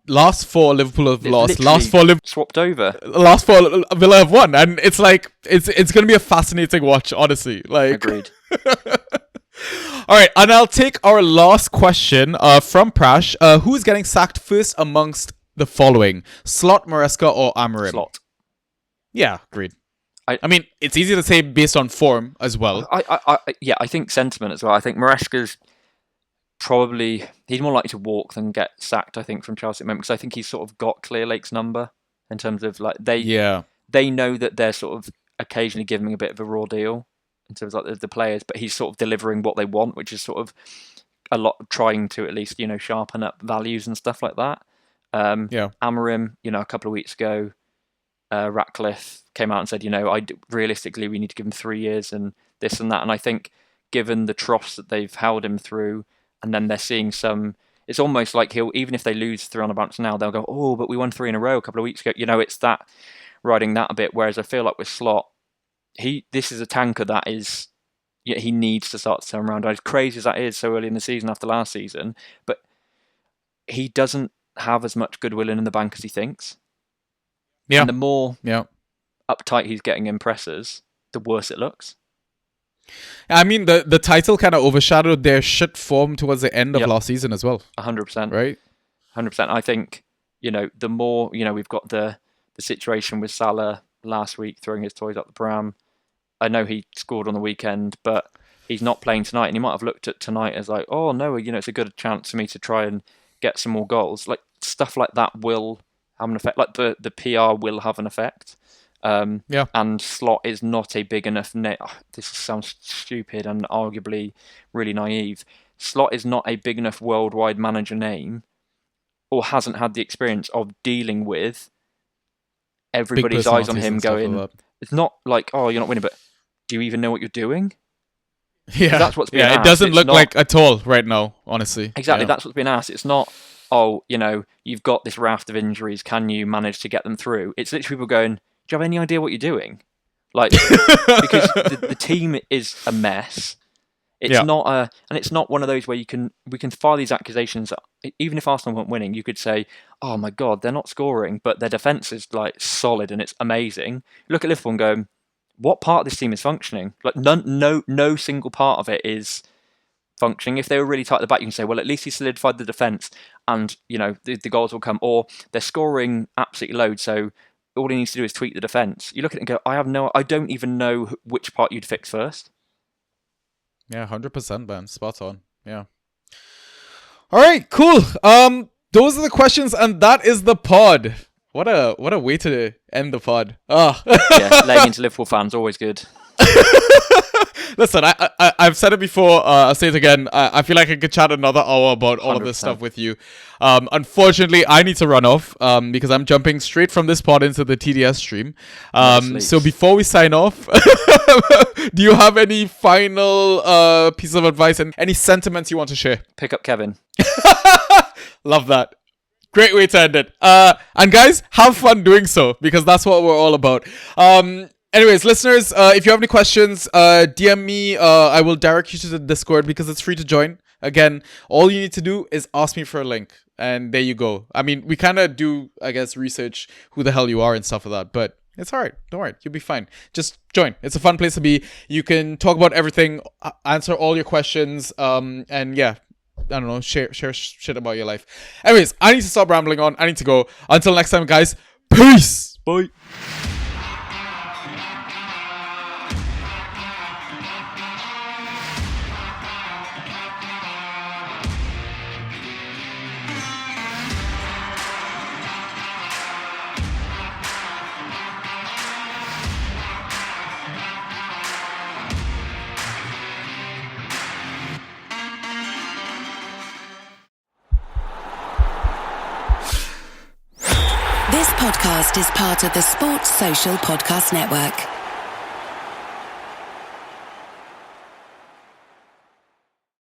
B: Last four Liverpool have lost.
C: Literally
B: Last four
C: swapped over.
B: Last four Villa have won, and it's like it's going to be a fascinating watch, honestly. Like,
C: agreed.
B: All right, and I'll take our last question from Prash. Who is getting sacked first amongst the following: Slot, Maresca, or Amorim?
C: Slot.
B: Yeah, agreed. I mean, it's easy to say based on form as well.
C: I think sentiment as well. I think Maresca's probably, he's more likely to walk than get sacked, I think, from Chelsea at the moment, because I think he's sort of got Clear Lake's number in terms of like they know that they're sort of occasionally giving him a bit of a raw deal in terms of like the players, but he's sort of delivering what they want, which is sort of a lot trying to at least sharpen up values and stuff like that. Amorim, a couple of weeks ago, Ratcliffe came out and said, realistically we need to give him 3 years and this and that, and I think given the troughs that they've held him through, and then they're seeing some, it's almost like even if they lose 3 on a bounce now, they'll go, oh, but we won 3 in a row a couple of weeks ago. It's that riding that a bit. Whereas I feel like with Slot, this is a tanker that is, he needs to start to turn around. As crazy as that is so early in the season after last season, but he doesn't have as much goodwill in the bank as he thinks. Yeah. And the more uptight he's getting in presses, the worse it looks.
B: I mean, the title kind of overshadowed their shit form towards the end of last season as well.
C: 100%.
B: Right?
C: 100%. I think, the more, we've got the situation with Salah last week throwing his toys up the pram. I know he scored on the weekend, but he's not playing tonight, and he might have looked at tonight as like, oh no, it's a good chance for me to try and get some more goals. Like, stuff like that will have an effect. Like, the PR will have an effect. And Slot is not a big enough this sounds stupid and arguably really naive. Slot is not a big enough worldwide manager name, or hasn't had the experience of dealing with everybody's eyes on him going, it's not like, oh, you're not winning, but do you even know what you're doing?
B: Yeah,
C: that's what's being asked.
B: It doesn't look like at all right now, honestly.
C: Exactly, that's what's being asked. It's not, oh, you've got this raft of injuries, can you manage to get them through? It's literally people going, do you have any idea what you're doing? Like, because the team is a mess. It's not and it's not one of those where we can fire these accusations. Even if Arsenal weren't winning, you could say, oh my God, they're not scoring, but their defence is like solid and it's amazing. Look at Liverpool and go, what part of this team is functioning? Like, no single part of it is functioning. If they were really tight at the back, you can say, well, at least he solidified the defence and, the goals will come. Or they're scoring absolutely loads, so all he needs to do is tweak the defence. You look at it and go, I don't even know which part you'd fix first.
B: Yeah, 100%, man. Spot on. Yeah. All right, cool. Those are the questions, and that is the pod. What a way to end the pod.
C: Yeah, laying into Liverpool fans, always good.
B: Listen, I've said it before, I'll say it again. I feel like I could chat another hour about all of this
C: 100%.
B: stuff with you. Unfortunately, I need to run off because I'm jumping straight from this pod into the TDS stream. So before we sign off, do you have any final piece of advice and any sentiments you want to share?
C: Pick up Kevin.
B: Love that. Great way to end it. And guys, have fun doing so, because that's what we're all about. Anyways, listeners, if you have any questions, DM me. I will direct you to the Discord because it's free to join. Again, all you need to do is ask me for a link, and there you go. I mean, we kind of do, I guess, research who the hell you are and stuff like that, but It's all right. Don't worry. You'll be fine. Just join. It's a fun place to be. You can talk about everything, answer all your questions, and yeah, I don't know, share shit about your life. Anyways, I need to stop rambling on. I need to go. Until next time, guys. Peace. Bye.
E: This podcast is part of the Sports Social Podcast Network.